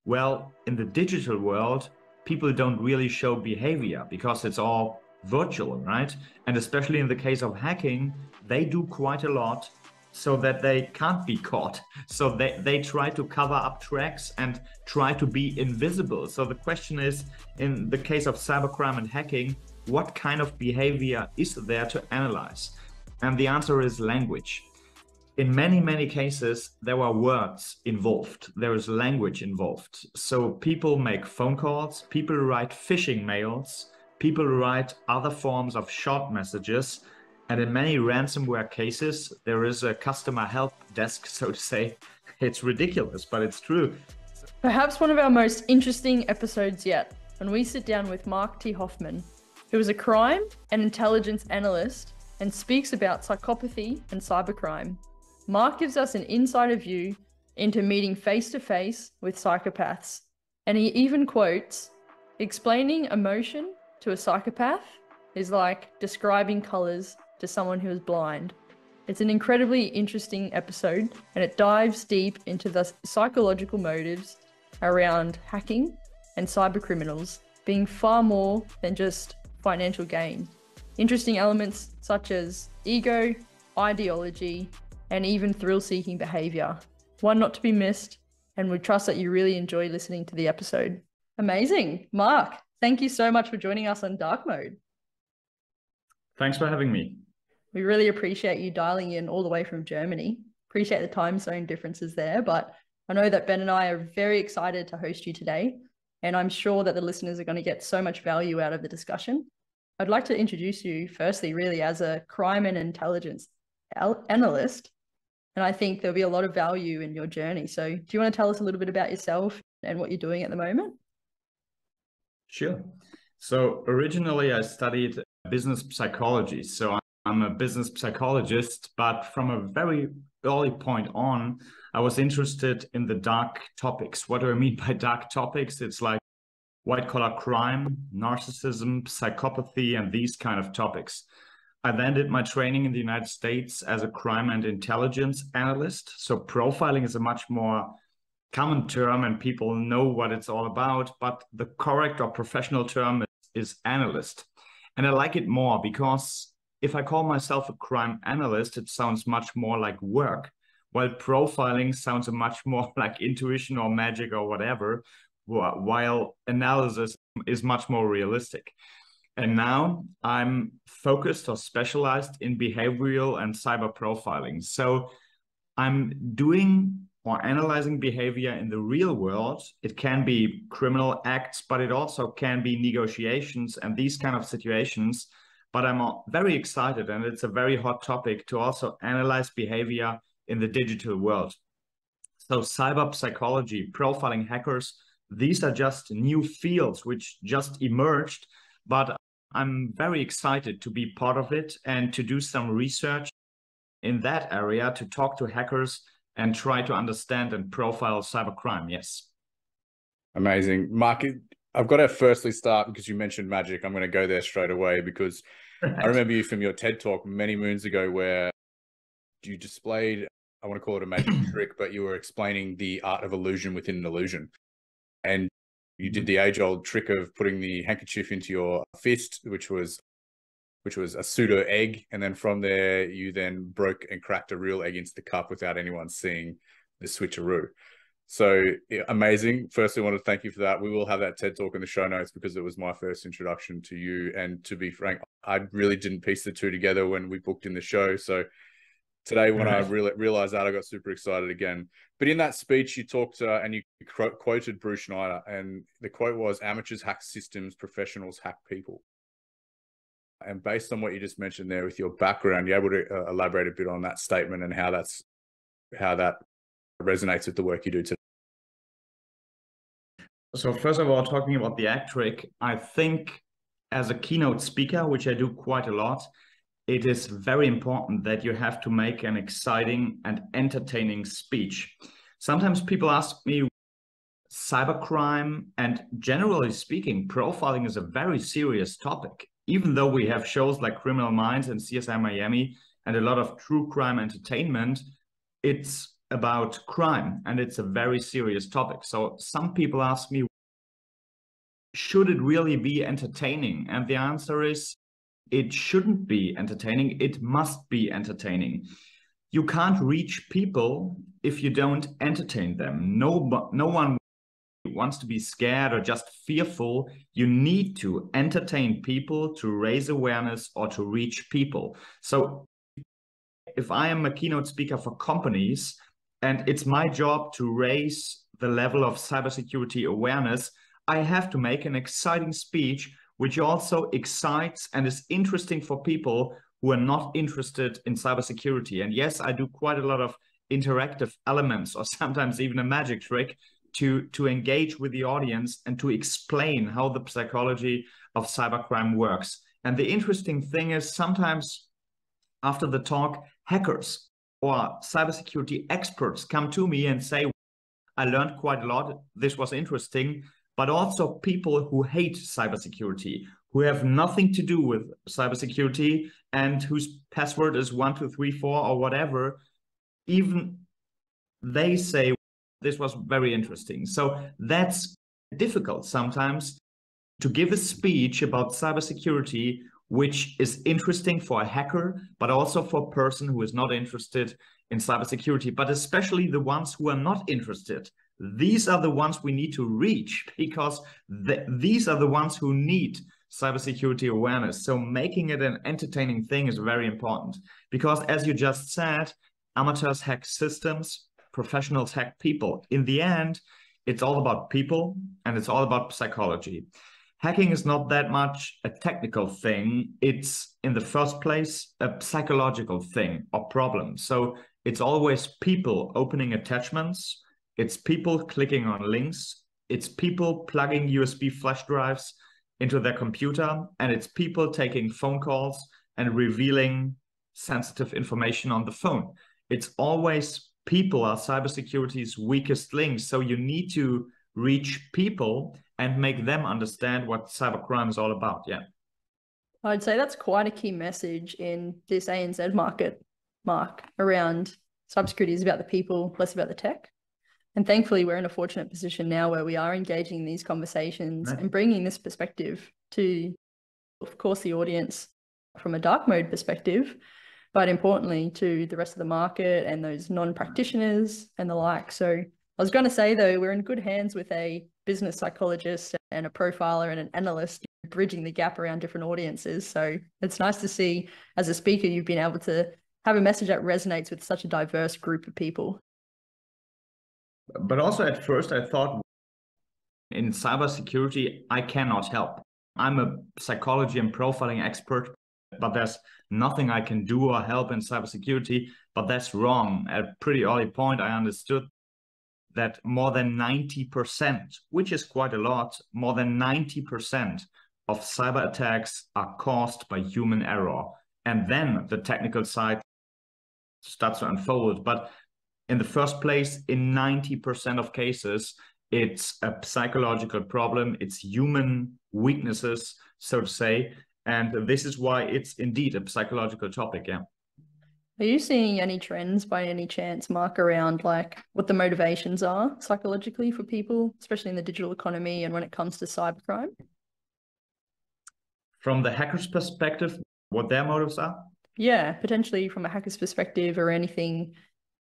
Well, in the digital world, people don't really show behavior because it's all virtual, right? And especially in the case of hacking, they do quite a lot so that they can't be caught. So they try to cover up tracks and try to be invisible. So the question is, in the case of cybercrime and hacking, what kind of behavior is there to analyze? And the answer is language. In many, many cases, there are words involved. There is language involved. So people make phone calls, people write phishing mails, people write other forms of short messages. And in many ransomware cases, there is a customer help desk, so to say. It's ridiculous, but it's true. Perhaps one of our most interesting episodes yet, when we sit down with Mark T. Hofmann, who is a crime and intelligence analyst and speaks about psychopathy and cybercrime. Mark gives us an insider view into meeting face-to-face with psychopaths. And he even quotes, "Explaining emotion to a psychopath is like describing colors to someone who is blind." It's an incredibly interesting episode, and it dives deep into the psychological motives around hacking and cyber criminals being far more than just financial gain. Interesting elements such as ego, ideology, and even thrill-seeking behavior. One not to be missed, and we trust that you really enjoy listening to the episode. Amazing. Mark, thank you so much for joining us on Dark Mode. Thanks for having me. We really appreciate you dialing in all the way from Germany. Appreciate the time zone differences there, but I know that Ben and I are very excited to host you today, and I'm sure that the listeners are going to get so much value out of the discussion. I'd like to introduce you firstly, really, as a crime and intelligence analyst, and I think there'll be a lot of value in your journey. So do you want to tell us a little bit about yourself and what you're doing at the moment? Sure. So originally I studied business psychology. So I'm a business psychologist, but from a very early point on, I was interested in the dark topics. What do I mean by dark topics? It's like white collar crime, narcissism, psychopathy, and these kind of topics. I then did my training in the United States as a crime and intelligence analyst. So profiling is a much more common term and people know what it's all about, but the correct or professional term is analyst. And I like it more because if I call myself a crime analyst, it sounds much more like work, while profiling sounds much more like intuition or magic or whatever, while analysis is much more realistic. And now I'm focused or specialized in behavioral and cyber profiling. So I'm doing or analyzing behavior in the real world. It can be criminal acts, but it also can be negotiations and these kind of situations. But I'm very excited, and it's a very hot topic, to also analyze behavior in the digital world. So cyber psychology, profiling hackers, these are just new fields which just emerged, but I'm very excited to be part of it and to do some research in that area, to talk to hackers and try to understand and profile cybercrime. Yes. Amazing. Mark, I've got to firstly start because you mentioned magic. I'm going to go there straight away because I remember you from your TED talk many moons ago where you displayed, I want to call it a magic trick, but you were explaining the art of illusion within an illusion. And you did the age-old trick of putting the handkerchief into your fist, which was a pseudo egg, and then from there you then broke and cracked a real egg into the cup without anyone seeing the switcheroo. So yeah, amazing. Firstly, I want to thank you for that. We will have that TED talk in the show notes because it was my first introduction to you. And to be frank, I really didn't piece the two together when we booked in the show. So today, when I realized that, I got super excited again. But in that speech, you talked and you quoted Bruce Schneider, and the quote was, "Amateurs hack systems, professionals hack people." And based on what you just mentioned there with your background, you're able to elaborate a bit on that statement and how that resonates with the work you do today. So first of all, talking about the act trick, I think as a keynote speaker, which I do quite a lot, it is very important that you have to make an exciting and entertaining speech. Sometimes people ask me, cybercrime and generally speaking, profiling is a very serious topic. Even though we have shows like Criminal Minds and CSI Miami and a lot of true crime entertainment, it's about crime, and it's a very serious topic. So some people ask me, should it really be entertaining? And the answer is, it shouldn't be entertaining. It must be entertaining. You can't reach people if you don't entertain them. No one wants to be scared or just fearful. You need to entertain people to raise awareness or to reach people. So if I am a keynote speaker for companies and it's my job to raise the level of cybersecurity awareness, I have to make an exciting speech which also excites and is interesting for people who are not interested in cybersecurity. And yes, I do quite a lot of interactive elements, or sometimes even a magic trick to engage with the audience and to explain how the psychology of cybercrime works. And the interesting thing is, sometimes after the talk, hackers or cybersecurity experts come to me and say, I learned quite a lot, this was interesting. But also people who hate cybersecurity, who have nothing to do with cybersecurity and whose password is 1234 or whatever, even they say this was very interesting. So that's difficult sometimes to give a speech about cybersecurity which is interesting for a hacker, but also for a person who is not interested in cybersecurity, but especially the ones who are not interested. These are the ones we need to reach, because these are the ones who need cybersecurity awareness. So making it an entertaining thing is very important, because as you just said, amateurs hack systems, professionals hack people. In the end, it's all about people and it's all about psychology. Hacking is not that much a technical thing. It's, in the first place, a psychological thing or problem. So it's always people opening attachments. It's people clicking on links. It's people plugging USB flash drives into their computer. And it's people taking phone calls and revealing sensitive information on the phone. It's always people are cybersecurity's weakest link. So you need to reach people and make them understand what cybercrime is all about. Yeah. I'd say that's quite a key message in this ANZ market, Mark, around cybersecurity is about the people, less about the tech. And thankfully, we're in a fortunate position now where we are engaging in these conversations and bringing this perspective to, of course, the audience from a dark mode perspective, but importantly to the rest of the market and those non-practitioners and the like. So I was going to say, though, we're in good hands with a business psychologist and a profiler and an analyst bridging the gap around different audiences. So it's nice to see, as a speaker, you've been able to have a message that resonates with such a diverse group of people. But also at first I thought, in cybersecurity, I cannot help. I'm a psychology and profiling expert, but there's nothing I can do or help in cybersecurity. But that's wrong. At a pretty early point, I understood that more than 90%, which is quite a lot, more than 90% of cyber attacks are caused by human error. And then the technical side starts to unfold. But in the first place, in 90% of cases, it's a psychological problem. It's human weaknesses, so to say. And this is why it's indeed a psychological topic, yeah. Are you seeing any trends by any chance, Mark, around like what the motivations are psychologically for people, especially in the digital economy and when it comes to cybercrime? From the hacker's perspective, what their motives are? Yeah, potentially from a hacker's perspective, or anything,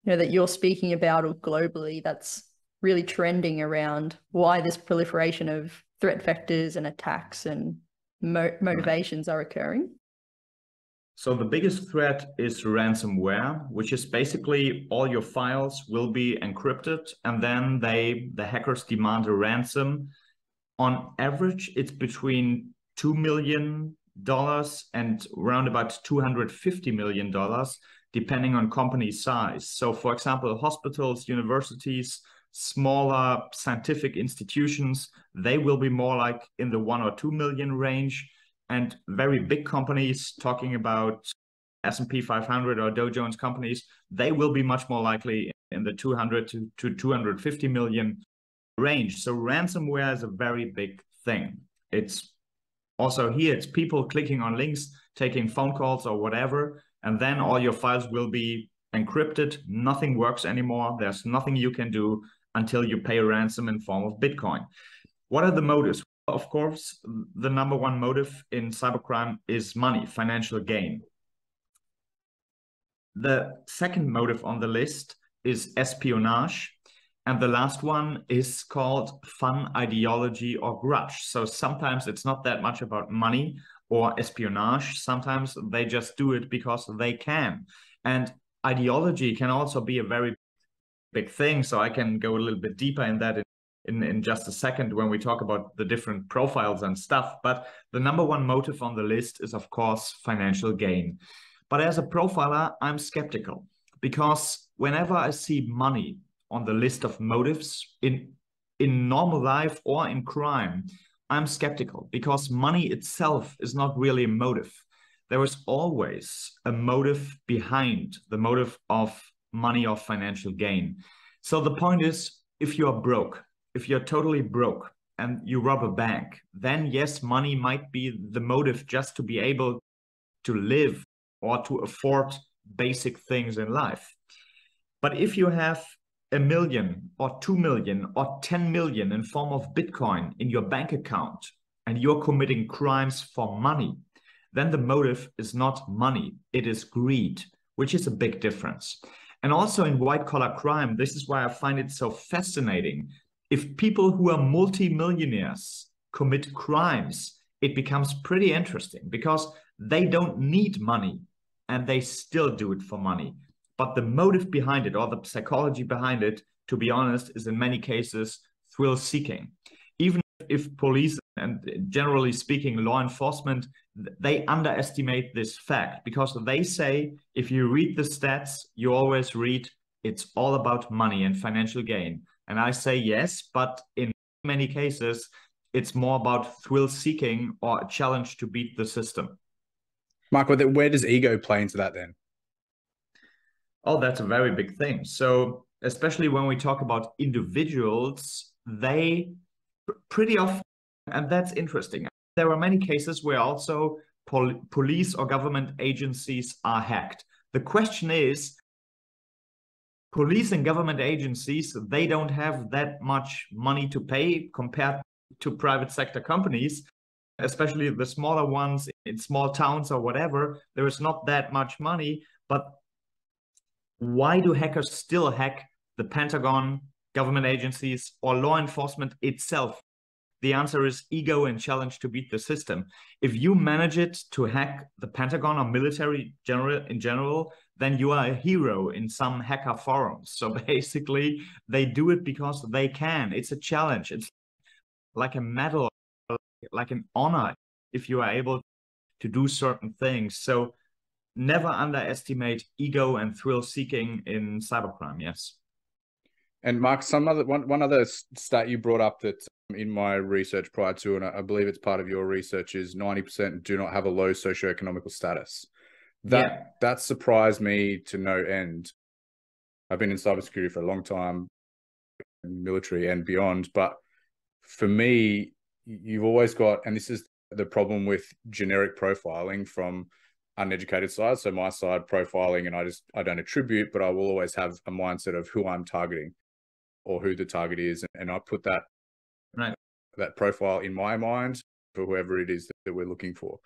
you know, that you're speaking about or globally that's really trending around why this proliferation of threat vectors and attacks and motivations are occurring. So the biggest threat is ransomware, which is basically all your files will be encrypted, and then the hackers demand a ransom. On average, it's between $2 million and around about $250 million, depending on company size. So for example, hospitals, universities, smaller scientific institutions, they will be more like in the 1 or 2 million range. And very big companies, talking about S&P 500 or Dow Jones companies, they will be much more likely in the 200 to 250 million range. So ransomware is a very big thing. It's also here, it's people clicking on links, taking phone calls or whatever, and then all your files will be encrypted, nothing works anymore. There's nothing you can do until you pay a ransom in form of Bitcoin. What are the motives? Of course, the number one motive in cybercrime is money, financial gain. The second motive on the list is espionage. And the last one is called fun, ideology, or grudge. So sometimes it's not that much about money or espionage. Sometimes they just do it because they can. And ideology can also be a very big thing. So I can go a little bit deeper in that in just a second when we talk about the different profiles and stuff. But the number one motive on the list is, of course, financial gain. But as a profiler, I'm skeptical because whenever I see money on the list of motives in normal life or in crime, I'm skeptical because money itself is not really a motive. There is always a motive behind the motive of money or financial gain. So the point is, if you're broke, if you're totally broke and you rob a bank, then yes, money might be the motive just to be able to live or to afford basic things in life. But if you have $1 million or 2 million or 10 million in form of Bitcoin in your bank account and you're committing crimes for money, then the motive is not money, it is greed, which is a big difference. And also in white collar crime, this is why I find it so fascinating. If people who are multimillionaires commit crimes, it becomes pretty interesting because they don't need money and they still do it for money. But the motive behind it, or the psychology behind it, to be honest, is in many cases thrill-seeking. Even if police and generally speaking, law enforcement, they underestimate this fact because they say, if you read the stats, you always read, it's all about money and financial gain. And I say yes, but in many cases, it's more about thrill-seeking or a challenge to beat the system. Mark, where does ego play into that then? Oh, that's a very big thing. So especially when we talk about individuals, they pretty often, and that's interesting. There are many cases where also police or government agencies are hacked. The question is, police and government agencies, they don't have that much money to pay compared to private sector companies, especially the smaller ones in small towns or whatever. There is not that much money, but why do hackers still hack the Pentagon, government agencies, or law enforcement itself? The answer is ego and challenge to beat the system. If you manage it to hack the Pentagon or military in general, then you are a hero in some hacker forums. So basically, they do it because they can. It's a challenge. It's like a medal, like an honor if you are able to do certain things. So never underestimate ego and thrill-seeking in cybercrime, yes. And Mark, one other stat you brought up that in my research prior to, and I believe it's part of your research, is 90% do not have a low socioeconomical status. That surprised me to no end. I've been in cybersecurity for a long time, military and beyond, but for me, you've always got, and this is the problem with generic profiling from uneducated side. So my side profiling, and I don't attribute, but I will always have a mindset of who I'm targeting or who the target is. And I put that profile in my mind for whoever it is that we're looking for.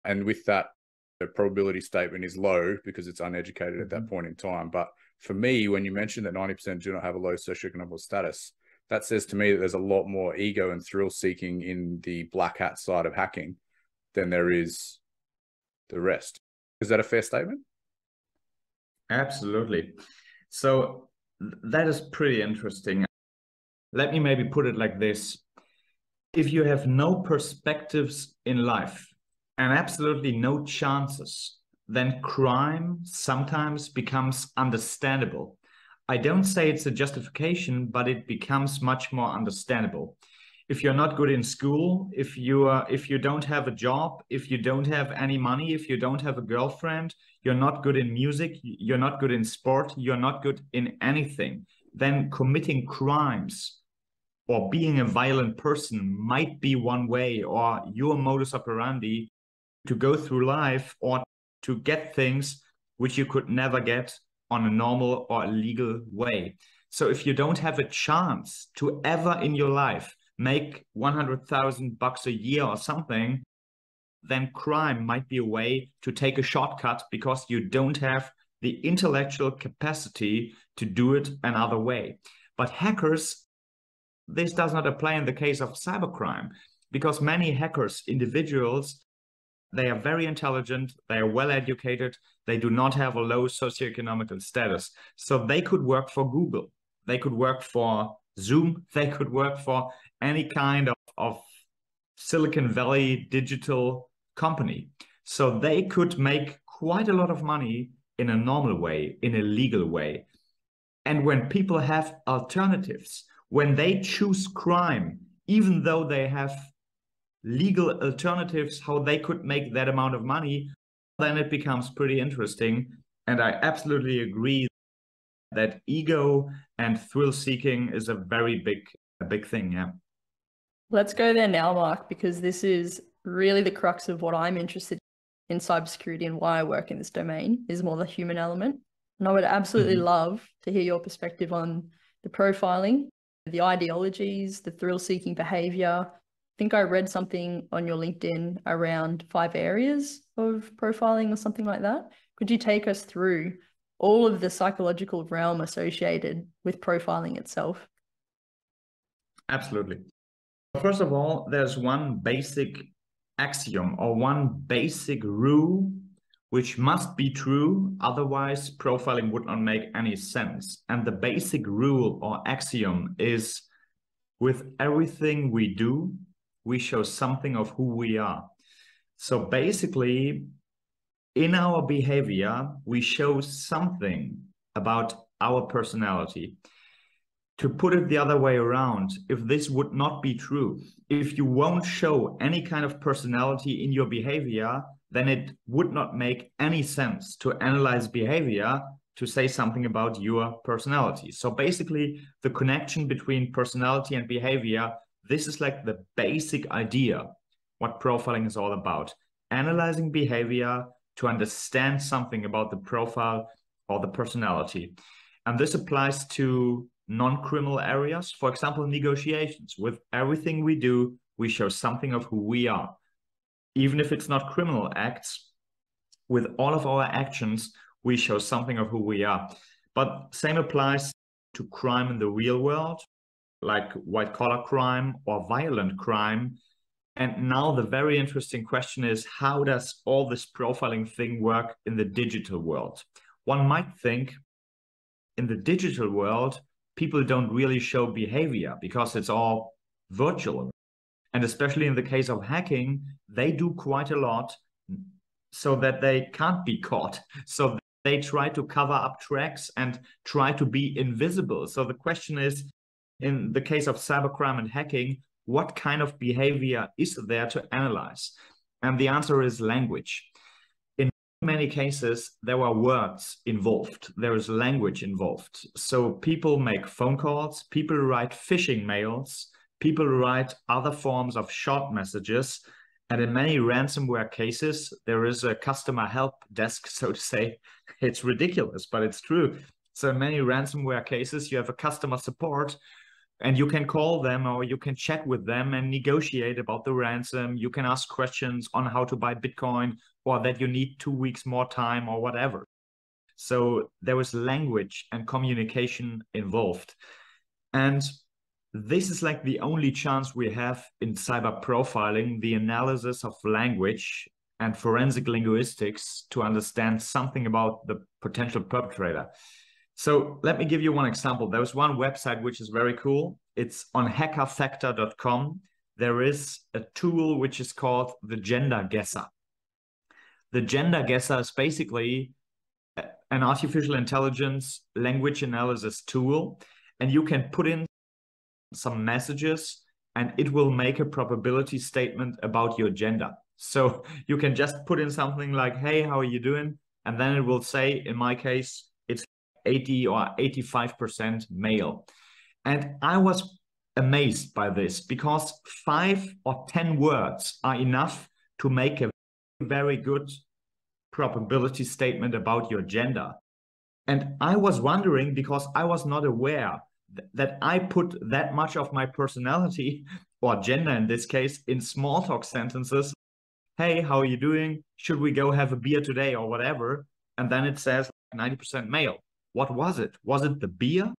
And with that, the probability statement is low because it's uneducated at that point in time. But for me, when you mention that 90% do not have a low socioeconomic status, that says to me that there's a lot more ego and thrill seeking in the black hat side of hacking than there is the rest. Is that a fair statement? Absolutely. So that is pretty interesting. Let me maybe put it like this. If you have no perspectives in life and absolutely no chances, then crime sometimes becomes understandable. I don't say it's a justification, but it becomes much more understandable. If you're not good in school, if you don't have a job, if you don't have any money, if you don't have a girlfriend, you're not good in music, you're not good in sport, you're not good in anything, then committing crimes or being a violent person might be one way, or your modus operandi to go through life or to get things which you could never get on a normal or legal way. So if you don't have a chance to ever in your life make $100,000 a year or something, then crime might be a way to take a shortcut because you don't have the intellectual capacity to do it another way. But hackers, this does not apply in the case of cybercrime, because many hackers, individuals, they are very intelligent, they are well educated, they do not have a low socioeconomic status. So they could work for Google, they could work for Zoom, they could work for any kind of Silicon Valley digital company. So they could make quite a lot of money in a normal way, in a legal way. And when people have alternatives, when they choose crime, even though they have legal alternatives, how they could make that amount of money, then it becomes pretty interesting. And I absolutely agree that ego and thrill seeking is a very big thing. Yeah. Let's go there now, Mark, because this is really the crux of what I'm interested in cybersecurity and why I work in this domain, is more the human element. And I would absolutely love to hear your perspective on the profiling, the ideologies, the thrill-seeking behavior. I think I read something on your LinkedIn around 5 areas of profiling or something like that. Could you take us through all of the psychological realm associated with profiling itself? Absolutely. First of all, there's one basic axiom or one basic rule which must be true, otherwise profiling would not make any sense. And the basic rule or axiom is, with everything we do, we show something of who we are. So basically, in our behavior, we show something about our personality. To put it the other way around, if this would not be true, if you won't show any kind of personality in your behavior, then it would not make any sense to analyze behavior to say something about your personality. So basically, the connection between personality and behavior, this is like the basic idea, what profiling is all about. Analyzing behavior to understand something about the profile or the personality. And this applies to non-criminal areas. For example, negotiations. With everything we do, we show something of who we are. Even if it's not criminal acts, with all of our actions, we show something of who we are. But same applies to crime in the real world, like white-collar crime or violent crime. And now the very interesting question is, how does all this profiling thing work in the digital world? One might think in the digital world, people don't really show behavior because it's all virtual. And especially in the case of hacking, they do quite a lot so that they can't be caught. So they try to cover up tracks and try to be invisible. So the question is, in the case of cybercrime and hacking, what kind of behavior is there to analyze? And the answer is language. In many cases, there are words involved. There is language involved. So people make phone calls, people write phishing mails, people write other forms of short messages. And in many ransomware cases, there is a customer help desk, so to say. It's ridiculous, but it's true. So in many ransomware cases, you have a customer support and you can call them or you can chat with them and negotiate about the ransom. You can ask questions on how to buy Bitcoin or that you need 2 weeks more time or whatever. So there is language and communication involved. And this is like the only chance we have in cyber profiling, the analysis of language and forensic linguistics to understand something about the potential perpetrator. So let me give you one example. There's one website which is very cool. It's on hackerfactor.com. There is a tool which is called the gender guesser. The gender guesser is basically an artificial intelligence language analysis tool, and you can put in some messages and it will make a probability statement about your gender. So you can just put in something like, hey, how are you doing? And then it will say, in my case, it's 80 or 85% male. And I was amazed by this because 5 or 10 words are enough to make a very good probability statement about your gender. And I was wondering, because I was not aware that I put that much of my personality, or gender in this case, in small talk sentences. Hey, how are you doing? Should we go have a beer today or whatever? And then it says 90% male. What was it? Was it the beer?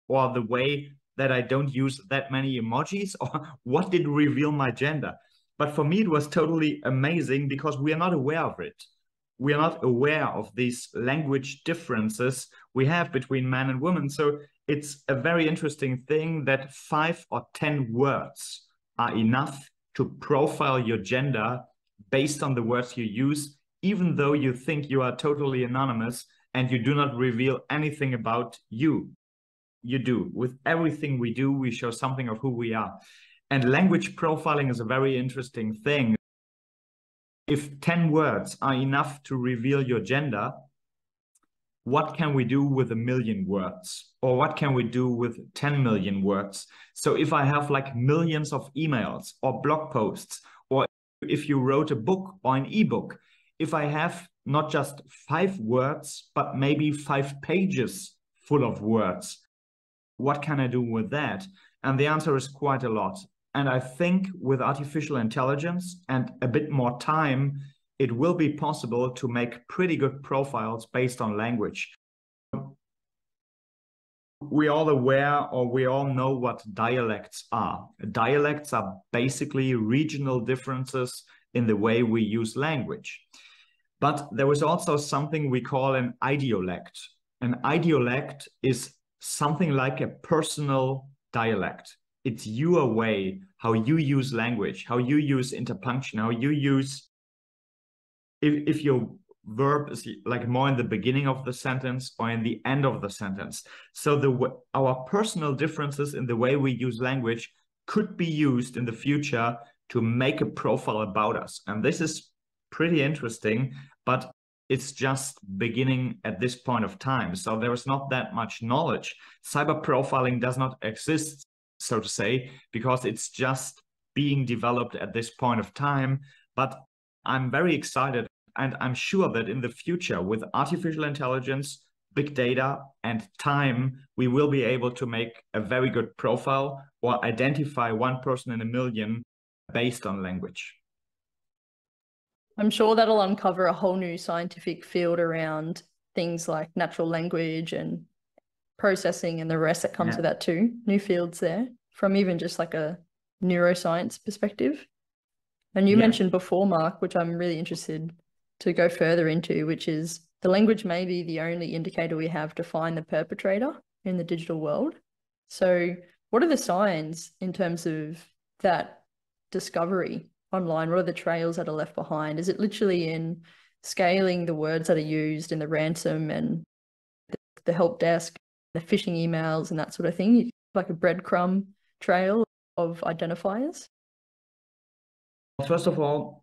Or the way that I don't use that many emojis? Or what did reveal my gender? But for me, it was totally amazing because we are not aware of it. We are not aware of these language differences we have between men and women. So it's a very interesting thing that 5 or 10 words are enough to profile your gender based on the words you use, even though you think you are totally anonymous and you do not reveal anything about you. You do. With everything we do, we show something of who we are. And language profiling is a very interesting thing. If 10 words are enough to reveal your gender, what can we do with 1,000,000 words? Or what can we do with 10 million words? So if I have like millions of emails or blog posts, or if you wrote a book or an ebook, if I have not just 5 words, but maybe 5 pages full of words, what can I do with that? And the answer is quite a lot. And I think with artificial intelligence and a bit more time, it will be possible to make pretty good profiles based on language. We all aware, or we all know what dialects are. Dialects are basically regional differences in the way we use language. But there is also something we call an idiolect. An idiolect is something like a personal dialect. It's your way, how you use language, how you use interpunction, how you use, if your verb is like more in the beginning of the sentence or in the end of the sentence. So our personal differences in the way we use language could be used in the future to make a profile about us. And this is pretty interesting, but it's just beginning at this point of time. So there is not that much knowledge. Cyber profiling does not exist, so to say, because it's just being developed at this point of time. But I'm very excited, and I'm sure that in the future, with artificial intelligence, big data, and time, we will be able to make a very good profile or identify one person in 1,000,000 based on language. I'm sure that'll uncover a whole new scientific field around things like natural language and processing and the rest that comes with that too. New fields there, from even just like a neuroscience perspective. And you mentioned before, Mark, which I'm really interested to go further into, which is the language may be the only indicator we have to find the perpetrator in the digital world. So what are the signs in terms of that discovery online? What are the trails that are left behind? Is it literally in scaling the words that are used in the ransom and the help desk, the phishing emails and that sort of thing, like a breadcrumb trail of identifiers? First of all,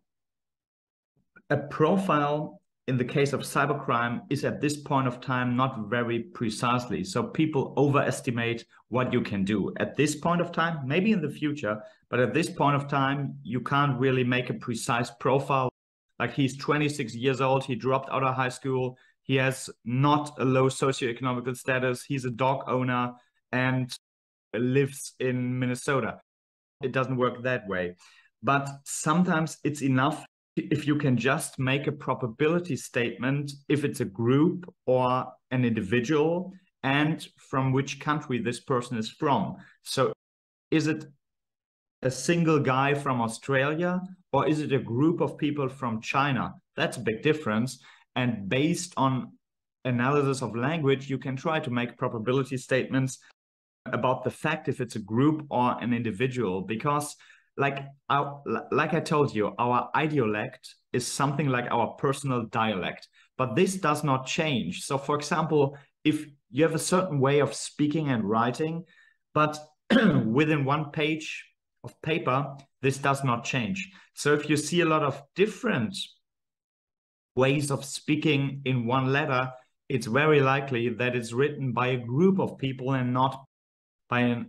a profile in the case of cybercrime is at this point of time not very precisely. So people overestimate what you can do. At this point of time, maybe in the future, but at this point of time, you can't really make a precise profile. Like, he's 26 years old, he dropped out of high school, he has not a low socioeconomic status, he's a dog owner and lives in Minnesota. It doesn't work that way. But sometimes it's enough if you can just make a probability statement, if it's a group or an individual, and from which country this person is from. So is it a single guy from Australia, or is it a group of people from China? That's a big difference. And based on analysis of language, you can try to make probability statements about the fact if it's a group or an individual, because like I told you, our idiolect is something like our personal dialect, but this does not change. So for example, if you have a certain way of speaking and writing, but within one page of paper, this does not change. So if you see a lot of different ways of speaking in one letter, it's very likely that it's written by a group of people and not by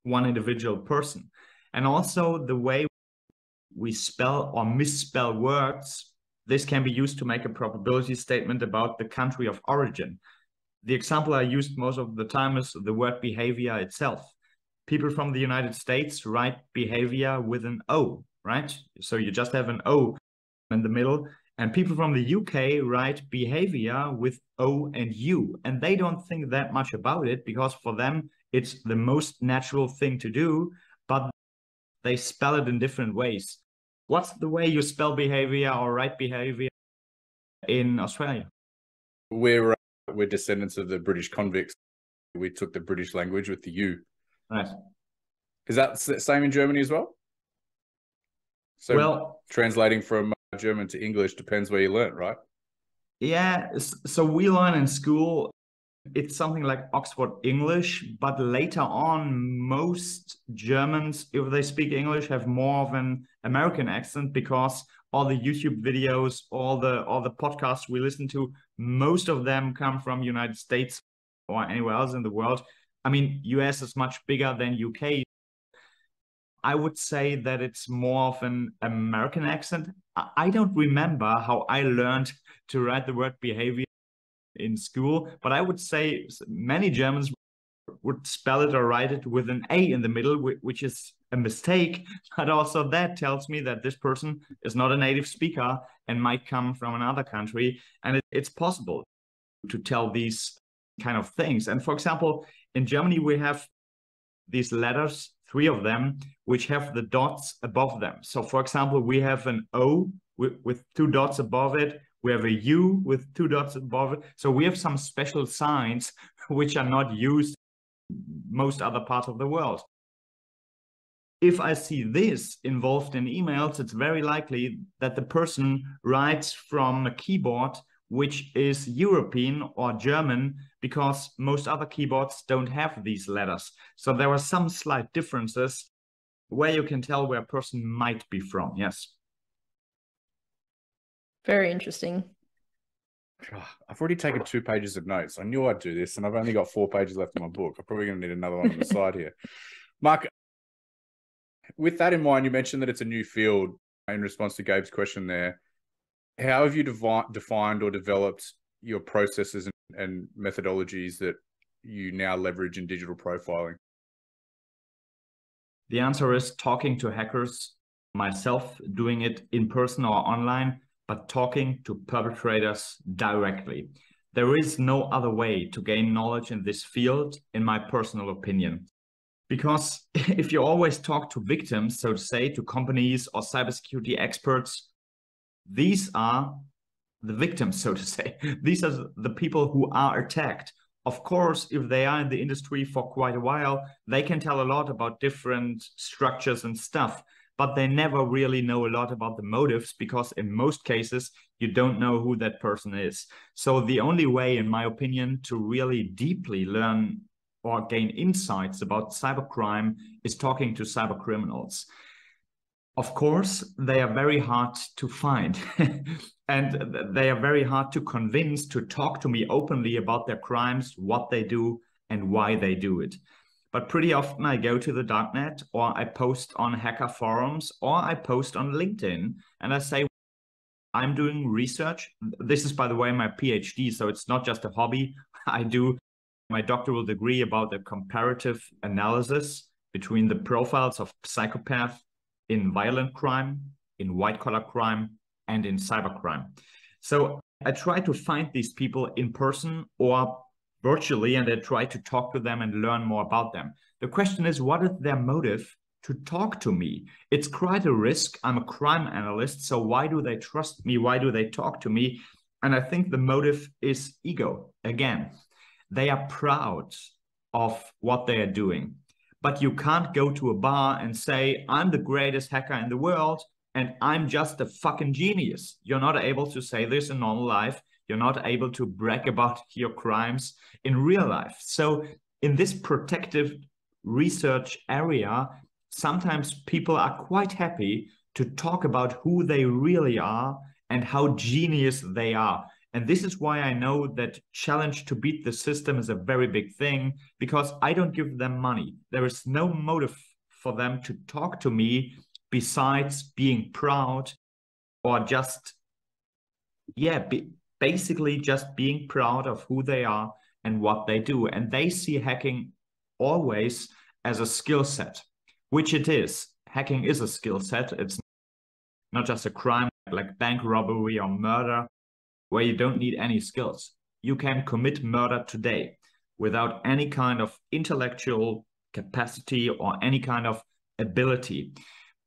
one individual person. And also the way we spell or misspell words, this can be used to make a probability statement about the country of origin. The example I used most of the time is the word behavior itself. People from the United States write behavior with an O, right? So you just have an O in the middle. And people from the UK write behavior with O and U. And they don't think that much about it because for them, it's the most natural thing to do, but they spell it in different ways. What's the way you spell behavior or write behavior in Australia? We're descendants of the British convicts. We took the British language with the U. Right. Is that the same in Germany as well? So well, translating from German to English depends where you learn, right? Yeah. So we learn in school, it's something like Oxford English, but later on, most Germans, if they speak English, have more of an American accent because all the YouTube videos, all the podcasts we listen to, most of them come from United States or anywhere else in the world. I mean, US is much bigger than UK. I would say that it's more of an American accent. I don't remember how I learned to write the word behavior in school, but I would say many Germans would spell it or write it with an A in the middle, which is a mistake. But also that tells me that this person is not a native speaker and might come from another country. And it's possible to tell these kind of things. And for example, in Germany, we have these letters, 3 of them, which have the dots above them. So for example, we have an O with 2 dots above it. We have a U with 2 dots above it. So we have some special signs which are not used in most other parts of the world. If I see this involved in emails, it's very likely that the person writes from a keyboard which is European or German, because most other keyboards don't have these letters. So there are some slight differences where you can tell where a person might be from. Yes. Very interesting. I've already taken 2 pages of notes. I knew I'd do this, and I've only got 4 pages left in my book. I'm probably going to need another one on the side here. Mark, with that in mind, you mentioned that it's a new field in response to Gabe's question there. How have you defined or developed your processes and methodologies that you now leverage in digital profiling? The answer is talking to hackers, myself doing it in person or online, but talking to perpetrators directly. There is no other way to gain knowledge in this field, in my personal opinion. Because if you always talk to victims, so to say, to companies or cybersecurity experts, these are the victims, so to say. These are the people who are attacked. Of course, if they are in the industry for quite a while, they can tell a lot about different structures and stuff, but they never really know a lot about the motives, because in most cases, you don't know who that person is. So the only way, in my opinion, to really deeply learn or gain insights about cybercrime is talking to cybercriminals. Of course, they are very hard to find and they are very hard to convince to talk to me openly about their crimes, what they do and why they do it. But pretty often I go to the darknet, or I post on hacker forums, or I post on LinkedIn, and I say, I'm doing research. This is, by the way, my PhD, so it's not just a hobby. I do my doctoral degree about the comparative analysis between the profiles of psychopaths in violent crime, in white-collar crime, and in cybercrime. So I try to find these people in person or virtually, and I try to talk to them and learn more about them. The question is, what is their motive to talk to me? It's quite a risk. I'm a crime analyst, so why do they trust me? Why do they talk to me? And I think the motive is ego. Again, they are proud of what they are doing. But you can't go to a bar and say, I'm the greatest hacker in the world and I'm just a fucking genius. You're not able to say this in normal life. You're not able to brag about your crimes in real life. So in this protective research area, sometimes people are quite happy to talk about who they really are and how genius they are. And this is why I know that challenge to beat the system is a very big thing, because I don't give them money. There is no motive for them to talk to me besides being proud or just, basically just being proud of who they are and what they do. And they see hacking always as a skill set, which it is. Hacking is a skill set. It's not just a crime like bank robbery or murder, where you don't need any skills. You can commit murder today without any kind of intellectual capacity or any kind of ability.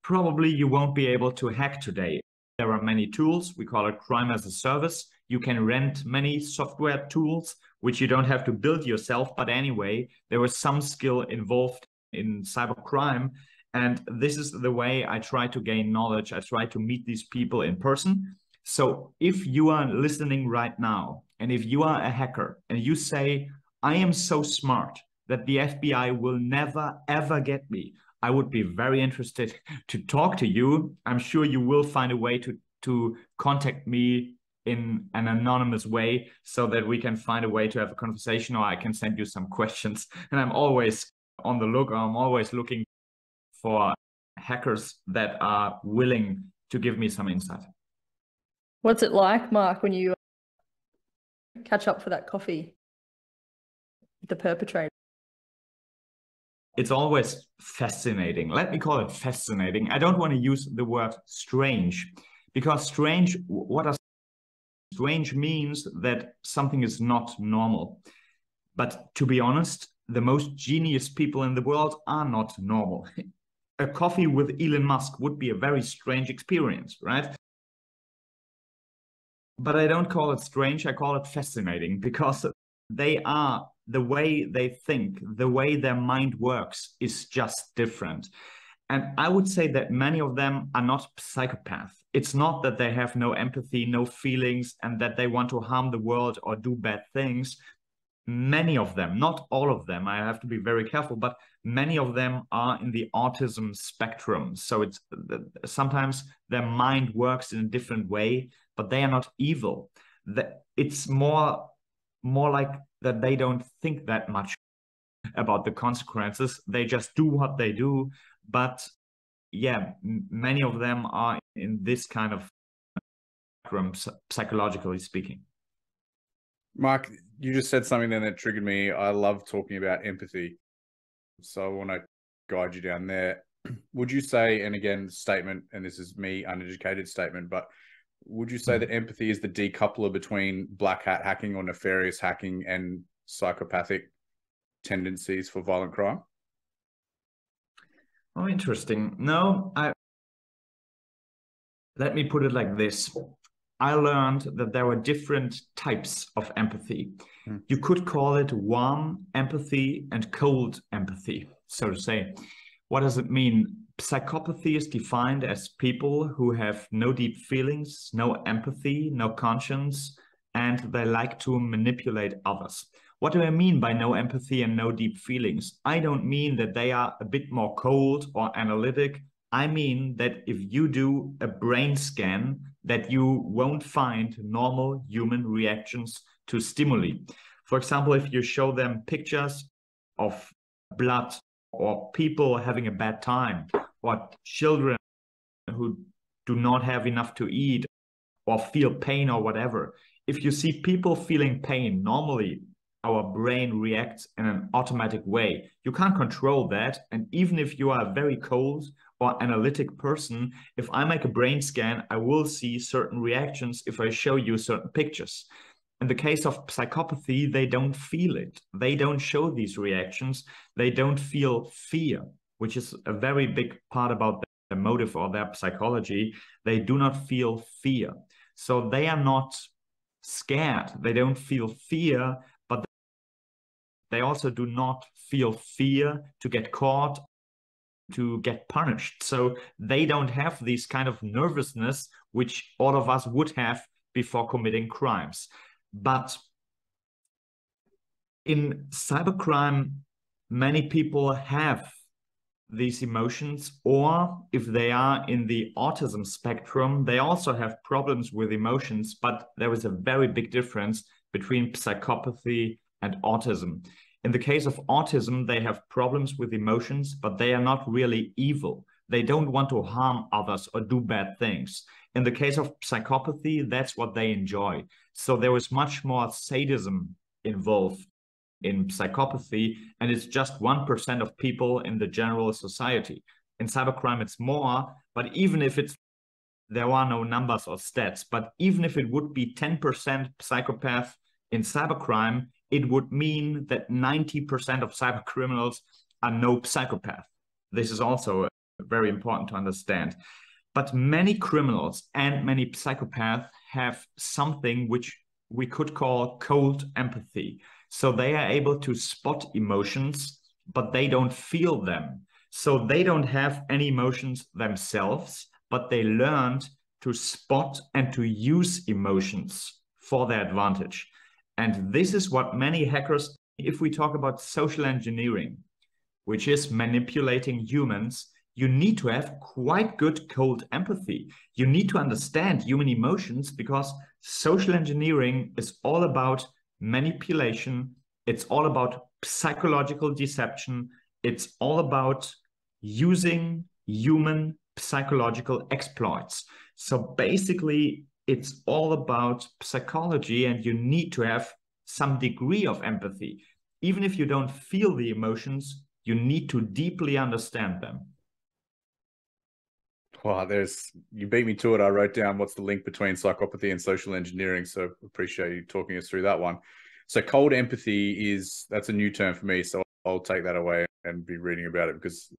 Probably you won't be able to hack today. There are many tools. We call it crime as a service. You can rent many software tools, which you don't have to build yourself. But anyway, there was some skill involved in cybercrime. And this is the way I try to gain knowledge. I try to meet these people in person. So if you are listening right now, and if you are a hacker and you say, I am so smart that the FBI will never, ever get me, I would be very interested to talk to you. I'm sure you will find a way to contact me in an anonymous way so that we can find a way to have a conversation, or I can send you some questions. And I'm always on the look. I'm always looking for hackers that are willing to give me some insight. What's it like, Mark, when you catch up for that coffee with the perpetrator? It's always fascinating. Let me call it fascinating. I don't want to use the word strange, because strange, what does strange means? That something is not normal. But to be honest, the most genius people in the world are not normal. A coffee with Elon Musk would be a very strange experience, right? But I don't call it strange, I call it fascinating, because they are, the way they think, the way their mind works is just different. And I would say that many of them are not psychopaths. It's not that they have no empathy, no feelings, and that they want to harm the world or do bad things. Many of them, not all of them, I have to be very careful, but many of them are in the autism spectrum. So it's sometimes their mind works in a different way, but they are not evil. It's more like that they don't think that much about the consequences. They just do what they do. But yeah, many of them are in this kind of spectrum, psychologically speaking. Mark, you just said something then that triggered me. I love talking about empathy. So I want to guide you down there. Would you say, and again, statement, and this is me, uneducated statement, but would you say that empathy is the decoupler between black hat hacking or nefarious hacking and psychopathic tendencies for violent crime? Oh, interesting. No, let me put it like this. I learned that there were different types of empathy. You could call it warm empathy and cold empathy, so to say. What does it mean? Psychopathy is defined as people who have no deep feelings, no empathy, no conscience, and they like to manipulate others. What do I mean by no empathy and no deep feelings? I don't mean that they are a bit more cold or analytic. I mean that if you do a brain scan, that you won't find normal human reactions to stimuli. For example, if you show them pictures of blood or people having a bad time or children who do not have enough to eat or feel pain or whatever, if you see people feeling pain, normally our brain reacts in an automatic way. You can't control that. And even if you are a very cold or analytic person, if I make a brain scan, I will see certain reactions if I show you certain pictures. In the case of psychopathy, they don't feel it. They don't show these reactions. They don't feel fear, which is a very big part about their motive or their psychology. They do not feel fear. So they are not scared. They don't feel fear, but they also do not feel fear to get caught, to get punished. So they don't have this kind of nervousness, which all of us would have before committing crimes. But in cybercrime, many people have these emotions, or if they are in the autism spectrum, they also have problems with emotions, but there is a very big difference between psychopathy and autism. In the case of autism, they have problems with emotions, but they are not really evil. They don't want to harm others or do bad things. In the case of psychopathy, that's what they enjoy. So there is much more sadism involved in psychopathy, and it's just 1% of people in the general society. In cybercrime, it's more, but even if there are no numbers or stats, but even if it would be 10% psychopath in cybercrime, it would mean that 90% of cyber criminals are no psychopath. This is also very important to understand. But many criminals and many psychopaths have something which we could call cold empathy. So they are able to spot emotions, but they don't feel them. So they don't have any emotions themselves, but they learned to spot and to use emotions for their advantage. And this is what many hackers, if we talk about social engineering, which is manipulating humans, you need to have quite good cold empathy. You need to understand human emotions, because social engineering is all about manipulation. It's all about psychological deception. It's all about using human psychological exploits. So basically, it's all about psychology, and you need to have some degree of empathy. Even if you don't feel the emotions, you need to deeply understand them. Wow, you beat me to it. I wrote down what's the link between psychopathy and social engineering. So appreciate you talking us through that one. So cold empathy that's a new term for me. So I'll take that away and be reading about it, because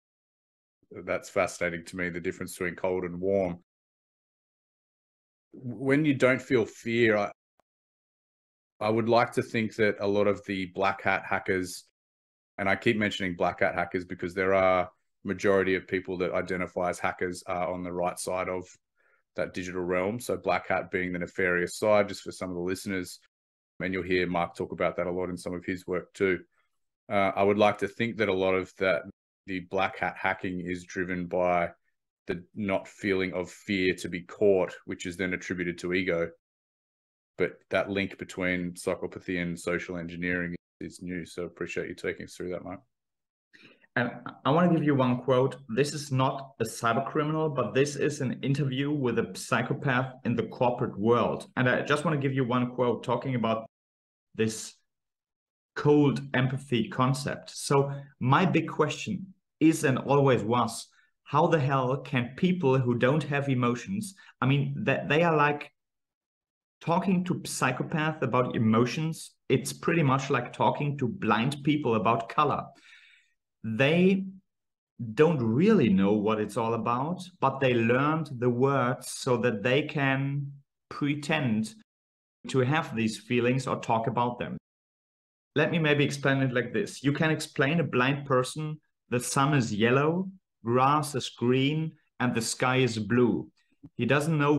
that's fascinating to me, the difference between cold and warm. When you don't feel fear, I would like to think that a lot of the black hat hackers, and I keep mentioning black hat hackers because there are majority of people that identify as hackers are on the right side of that digital realm. So black hat being the nefarious side, just for some of the listeners. And you'll hear Mark talk about that a lot in some of his work too. I would like to think that a lot of the black hat hacking is driven by the not feeling of fear to be caught, which is then attributed to ego. But that link between psychopathy and social engineering is new. So appreciate you taking us through that, Mark. And I want to give you one quote. This is not a cyber criminal, but this is an interview with a psychopath in the corporate world. And I just want to give you one quote talking about this cold empathy concept. So my big question is, and always was, how the hell can people who don't have emotions, I mean, that they are like talking to psychopath about emotions. It's pretty much like talking to blind people about color. They don't really know what it's all about, but they learned the words so that they can pretend to have these feelings or talk about them. Let me maybe explain it like this. You can explain a blind person, the sun is yellow, grass is green, and the sky is blue. He doesn't know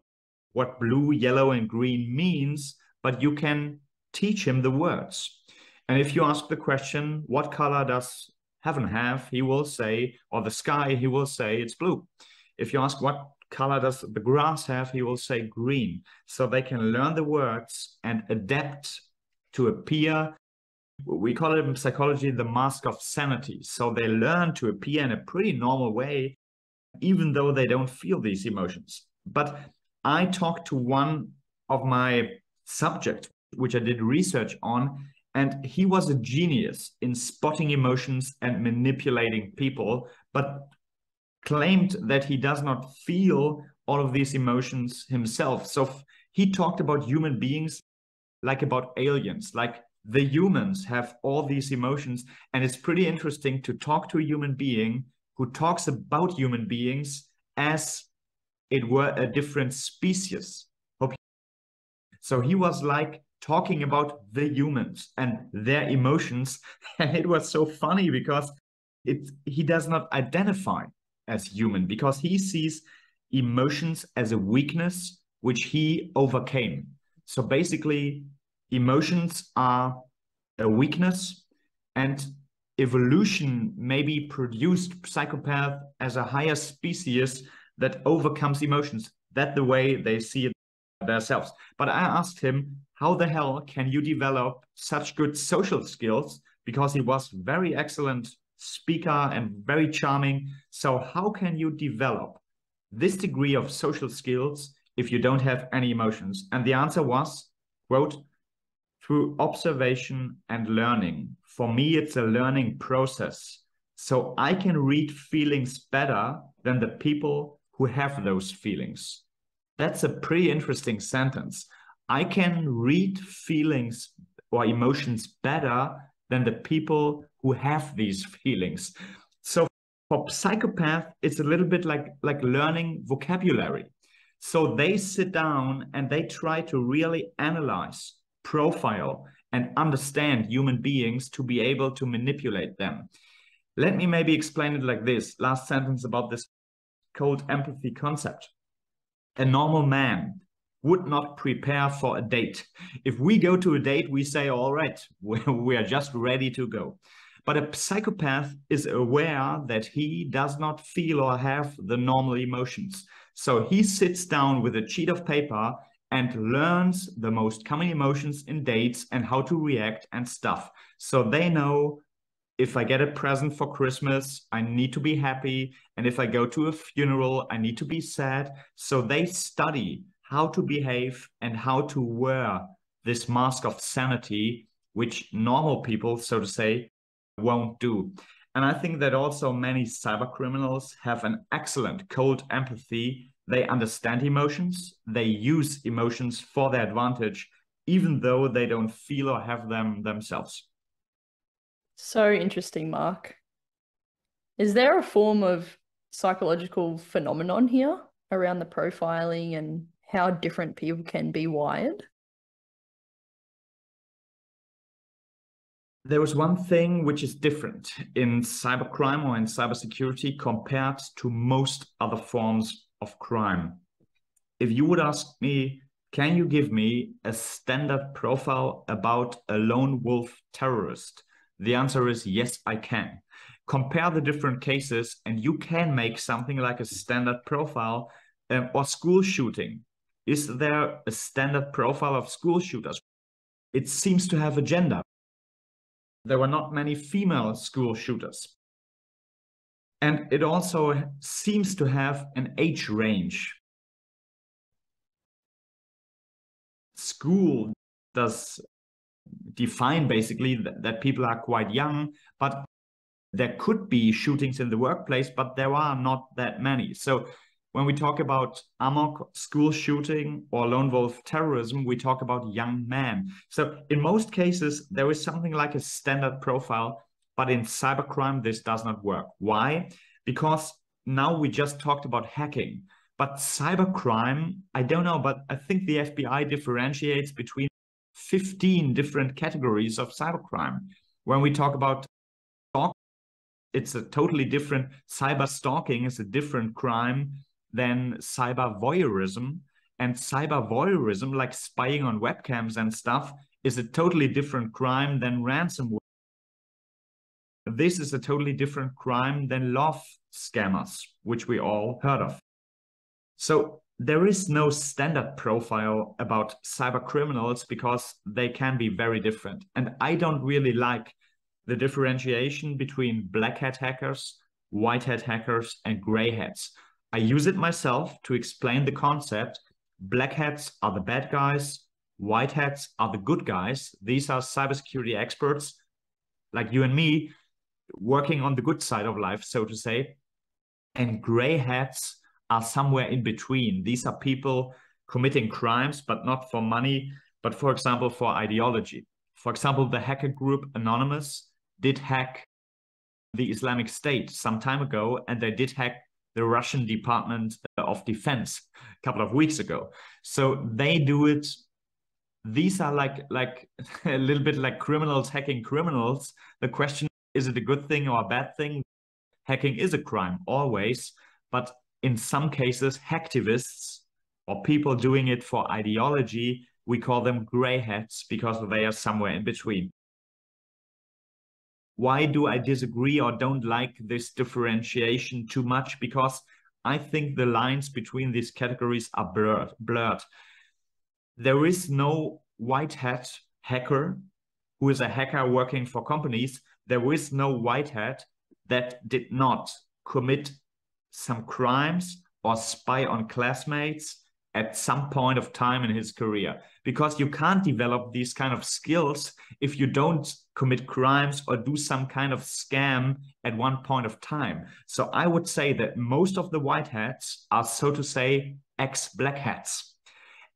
what blue, yellow, and green means, but you can teach him the words. And if you ask the question, what color does heaven have, he will say, or the sky, he will say it's blue. If you ask what color does the grass have, he will say green. So they can learn the words and adapt to appear. We call it in psychology the mask of sanity. So they learn to appear in a pretty normal way, even though they don't feel these emotions. But I talked to one of my subjects, which I did research on, and he was a genius in spotting emotions and manipulating people, but claimed that he does not feel all of these emotions himself. So he talked about human beings like about aliens, like the humans have all these emotions. And it's pretty interesting to talk to a human being who talks about human beings as it were a different species. So he was like talking about the humans and their emotions. And it was so funny because he does not identify as human, because he sees emotions as a weakness, which he overcame. So basically, emotions are a weakness, and evolution maybe produced psychopath as a higher species that overcomes emotions. That's the way they see it themselves. But I asked him, how the hell can you develop such good social skills? Because he was very excellent speaker and very charming. So how can you develop this degree of social skills if you don't have any emotions? And the answer was, quote, through observation and learning. For me, it's a learning process. So I can read feelings better than the people who have those feelings. That's a pretty interesting sentence. I can read feelings or emotions better than the people who have these feelings. So for psychopath, it's a little bit like learning vocabulary. So they sit down and they try to really analyze, profile, and understand human beings to be able to manipulate them. Let me maybe explain it like this. Last sentence about this cold empathy concept. A normal man would not prepare for a date. If we go to a date, we say, all right, we are just ready to go. But a psychopath is aware that he does not feel or have the normal emotions. So he sits down with a sheet of paper and learns the most common emotions in dates and how to react and stuff. So they know, if I get a present for Christmas, I need to be happy. And if I go to a funeral, I need to be sad. So they study how to behave and how to wear this mask of sanity, which normal people, so to say, won't do. And I think that also many cyber criminals have an excellent cold empathy. They understand emotions. They use emotions for their advantage, even though they don't feel or have them themselves. So interesting, Mark. Is there a form of psychological phenomenon here around the profiling and how different people can be wired? There was one thing which is different in cybercrime or in cybersecurity compared to most other forms of crime. If you would ask me, can you give me a standard profile about a lone wolf terrorist? The answer is yes, I can. Compare the different cases and you can make something like a standard profile or school shooting. Is there a standard profile of school shooters? It seems to have a gender. There were not many female school shooters. And it also seems to have an age range. School does define basically that people are quite young, but there could be shootings in the workplace, but there are not that many. So when we talk about amok, school shooting, or lone wolf terrorism, we talk about young men. So in most cases, there is something like a standard profile, but in cybercrime, this does not work. Why? Because now we just talked about hacking, but cybercrime, I don't know, but I think the FBI differentiates between 15 different categories of cybercrime. When we talk about stalking, it's a totally different, cyber stalking is a different crime than cyber voyeurism. And cyber voyeurism, like spying on webcams and stuff, is a totally different crime than ransomware. This is a totally different crime than love scammers, which we all heard of. So there is no standard profile about cyber criminals because they can be very different. And I don't really like the differentiation between black hat hackers, white hat hackers, and gray hats. I use it myself to explain the concept. Black hats are the bad guys. White hats are the good guys. These are cybersecurity experts like you and me working on the good side of life, so to say. And gray hats are somewhere in between. These are people committing crimes, but not for money, but for example, for ideology. For example, the hacker group Anonymous did hack the Islamic State some time ago, and they did hack the Russian Department of Defense a couple of weeks ago. So they do it. These are like a little bit like criminals hacking criminals. The question, is it a good thing or a bad thing? Hacking is a crime, always. But in some cases, hacktivists or people doing it for ideology, we call them gray hats because they are somewhere in between. Why do I disagree or don't like this differentiation too much? Because I think the lines between these categories are blurred. There is no white hat hacker who is a hacker working for companies. There is no white hat that did not commit some crimes or spy on classmates at some point of time in his career, because you can't develop these kind of skills if you don't commit crimes or do some kind of scam at one point of time. So I would say that most of the white hats are, so to say, ex-black hats.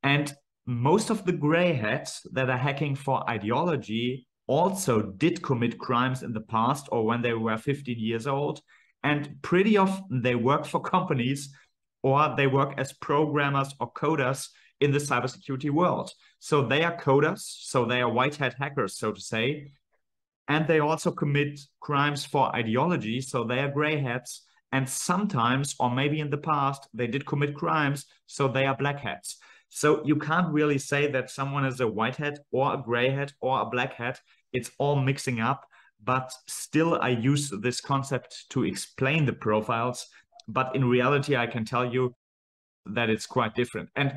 And most of the gray hats that are hacking for ideology also did commit crimes in the past or when they were 15 years old. And pretty often they work for companies or they work as programmers or coders in the cybersecurity world. So they are coders, so they are white hat hackers, so to say. And they also commit crimes for ideology, so they are gray hats. And sometimes, or maybe in the past, they did commit crimes, so they are black hats. So you can't really say that someone is a white hat or a gray hat or a black hat. It's all mixing up. But still, I use this concept to explain the profiles. But in reality, I can tell you that it's quite different. And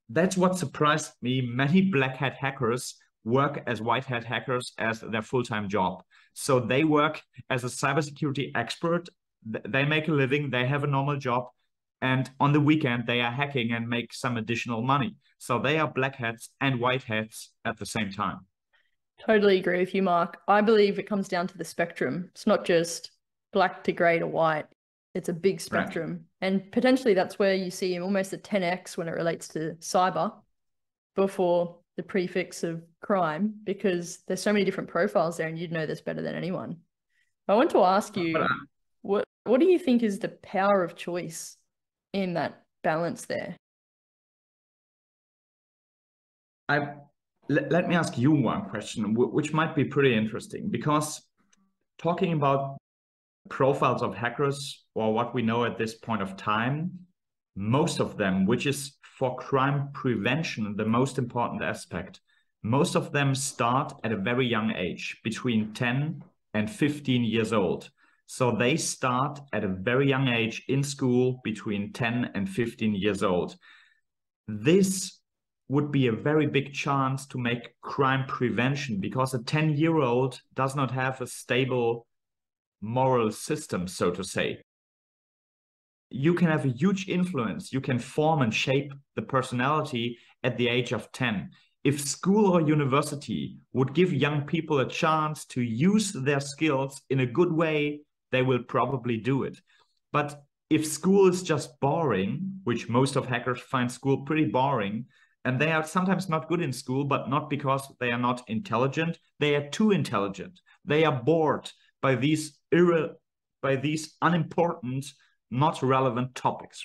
that's what surprised me. Many black hat hackers work as white hat hackers as their full-time job. So they work as a cybersecurity expert. They make a living. They have a normal job. And on the weekend, they are hacking and make some additional money. So they are black hats and white hats at the same time. Totally agree with you, Mark. I believe it comes down to the spectrum. It's not just black to grey to white. It's a big spectrum. Right. And potentially that's where you see almost a 10x when it relates to cyber before the prefix of crime, because there's so many different profiles there and you'd know this better than anyone. I want to ask you, what do you think is the power of choice in that balance there? Let me ask you one question, which might be pretty interesting, because talking about profiles of hackers, or what we know at this point of time, most of them, which is for crime prevention, the most important aspect, most of them start at a very young age, between 10 and 15 years old. So they start at a very young age in school, between 10 and 15 years old. This would be a very big chance to make crime prevention, because a 10-year-old does not have a stable moral system, so to say. You can have a huge influence. You can form and shape the personality at the age of 10. If school or university would give young people a chance to use their skills in a good way, they will probably do it. But if school is just boring, which most of hackers find school pretty boring, and they are sometimes not good in school, but not because they are not intelligent, they are too intelligent. They are bored by these unimportant, not relevant topics.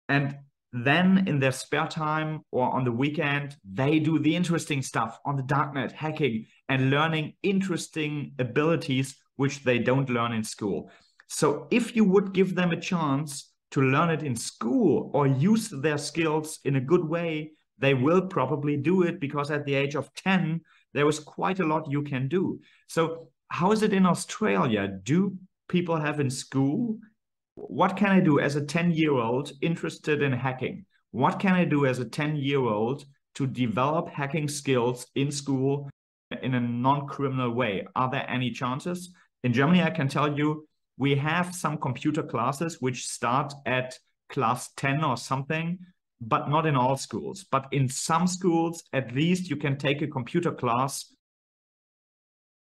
And then in their spare time or on the weekend, they do the interesting stuff on the darknet, hacking and learning interesting abilities which they don't learn in school. So if you would give them a chance to learn it in school or use their skills in a good way, they will probably do it, because at the age of 10, there is quite a lot you can do. So how is it in Australia? Do people have in school? What can I do as a 10-year-old interested in hacking? What can I do as a 10-year-old to develop hacking skills in school in a non-criminal way? Are there any chances? In Germany, I can tell you, we have some computer classes which start at class 10 or something, but not in all schools. But in some schools, at least you can take a computer class,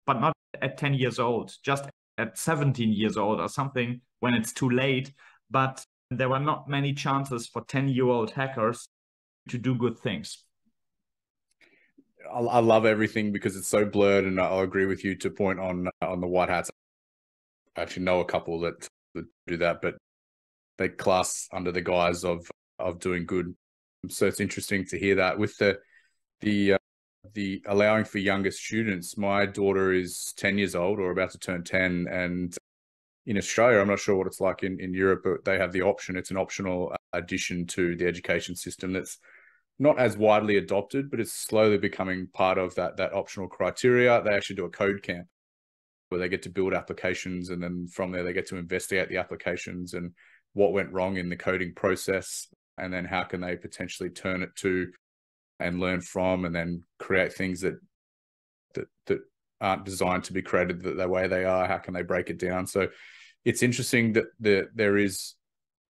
but not at 10 years old, just at 17 years old or something, when it's too late. But there were not many chances for 10-year-old hackers to do good things. I love everything because it's so blurred, and I'll agree with you to point on the white hats. I actually know a couple that do that, but they class under the guise of doing good. So it's interesting to hear that. With the allowing for younger students, my daughter is 10 years old or about to turn 10, and in Australia, I'm not sure what it's like in Europe, but they have the option. It's an optional addition to the education system that's not as widely adopted, but it's slowly becoming part of that optional criteria. They actually do a code camp where they get to build applications, and then from there they get to investigate the applications and what went wrong in the coding process, and then how can they potentially turn it to and learn from, and then create things that aren't designed to be created the way they are. How can they break it down? So it's interesting that there is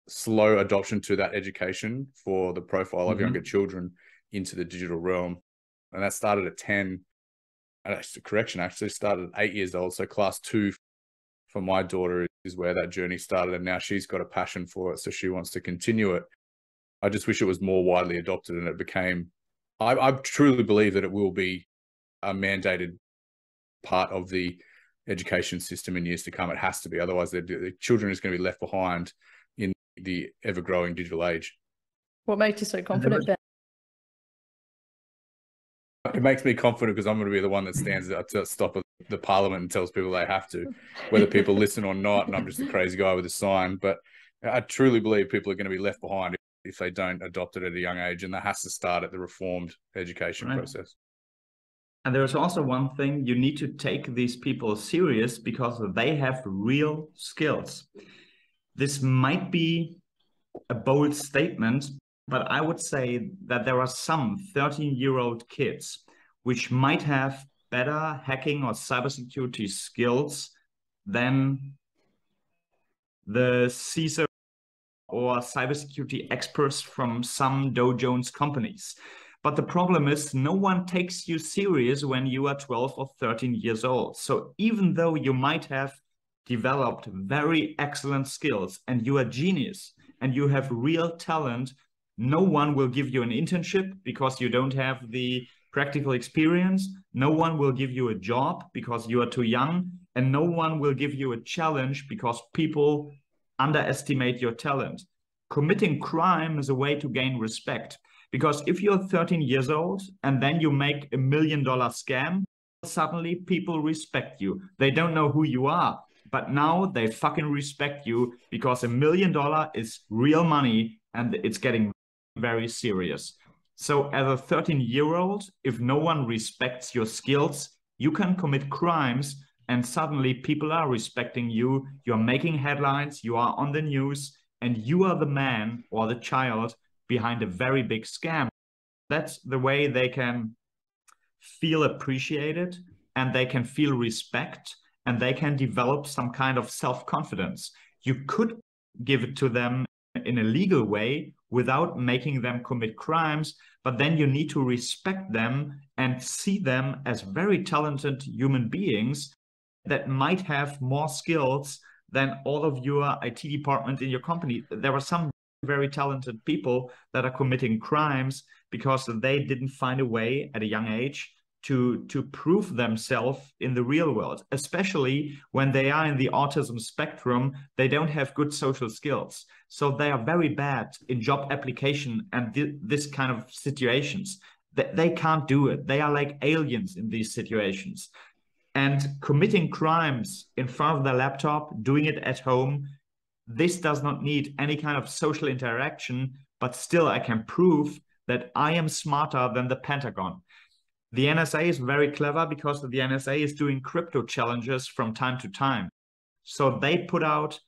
slow adoption to that education for the profile of younger children into the digital realm. And that started at 10. Correction, actually started at 8 years old. So class 2 for my daughter is where that journey started. And now she's got a passion for it. So she wants to continue it. I just wish it was more widely adopted and it became, I truly believe that it will be a mandated part of the education system in years to come. It has to be. Otherwise, the children is going to be left behind in the ever-growing digital age. What makes you so confident, Ben? It makes me confident because I'm going to be the one that stands up to stop the parliament and tells people they have to, whether people listen or not. And I'm just a crazy guy with a sign. But I truly believe people are going to be left behind if they don't adopt it at a young age. And that has to start at the reformed education process. And there's also one thing, you need to take these people serious because they have real skills. This might be a bold statement, but I would say that there are some 13-year-old kids which might have better hacking or cybersecurity skills than the CISO or cybersecurity experts from some Dow Jones companies. But the problem is no one takes you serious when you are 12 or 13 years old. So even though you might have developed very excellent skills and you are genius and you have real talent, no one will give you an internship because you don't have the practical experience. No one will give you a job because you are too young. And no one will give you a challenge because people underestimate your talent. Committing crime is a way to gain respect. Because if you're 13 years old and then you make $1 million scam, suddenly people respect you. They don't know who you are, but now they fucking respect you because $1 million is real money and it's getting very serious. So as a 13-year-old, if no one respects your skills, you can commit crimes and suddenly people are respecting you. You're making headlines, you are on the news, and you are the man or the child behind a very big scam. That's the way they can feel appreciated and they can feel respect and they can develop some kind of self-confidence. You could give it to them in a legal way without making them commit crimes, but then you need to respect them and see them as very talented human beings that might have more skills than all of your IT department in your company. There are some very talented people that are committing crimes because they didn't find a way at a young age to prove themselves in the real world, especially when they are in the autism spectrum. They don't have good social skills, so they are very bad in job application and this kind of situations. They can't do it. They are like aliens in these situations, and committing crimes in front of their laptop, doing it at home, this does not need any kind of social interaction, but still I can prove that I am smarter than the Pentagon. The NSA is very clever because the NSA is doing crypto challenges from time to time. So they put out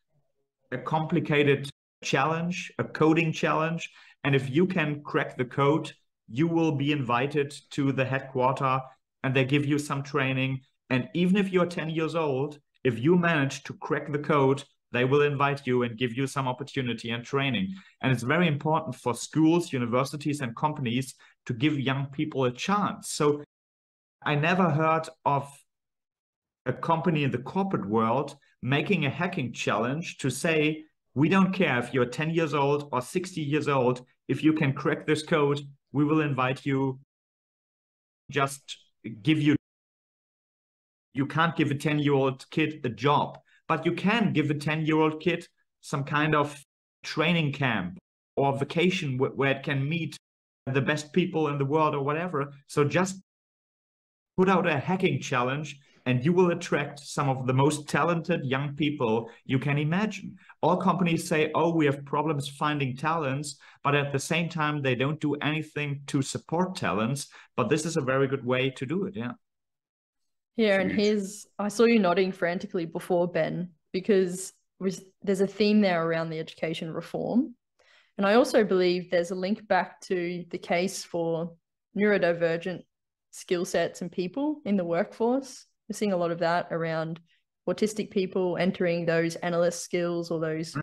a complicated challenge, a coding challenge, and if you can crack the code, you will be invited to the headquarters and they give you some training. And even if you're 10 years old, if you manage to crack the code, they will invite you and give you some opportunity and training. And it's very important for schools, universities, and companies to give young people a chance. So I never heard of a company in the corporate world making a hacking challenge to say, we don't care if you're 10 years old or 60 years old, if you can crack this code, we will invite you, just give you. You can't give a 10-year-old kid a job, but you can give a 10-year-old kid some kind of training camp or vacation where it can meet the best people in the world or whatever. So just put out a hacking challenge and you will attract some of the most talented young people you can imagine. All companies say, oh, we have problems finding talents, but at the same time, they don't do anything to support talents. But this is a very good way to do it, yeah. Yeah, and I saw you nodding frantically before, Ben, because there's a theme there around the education reform. And I also believe there's a link back to the case for neurodivergent skill sets and people in the workforce. We're seeing a lot of that around autistic people entering those analyst skills or those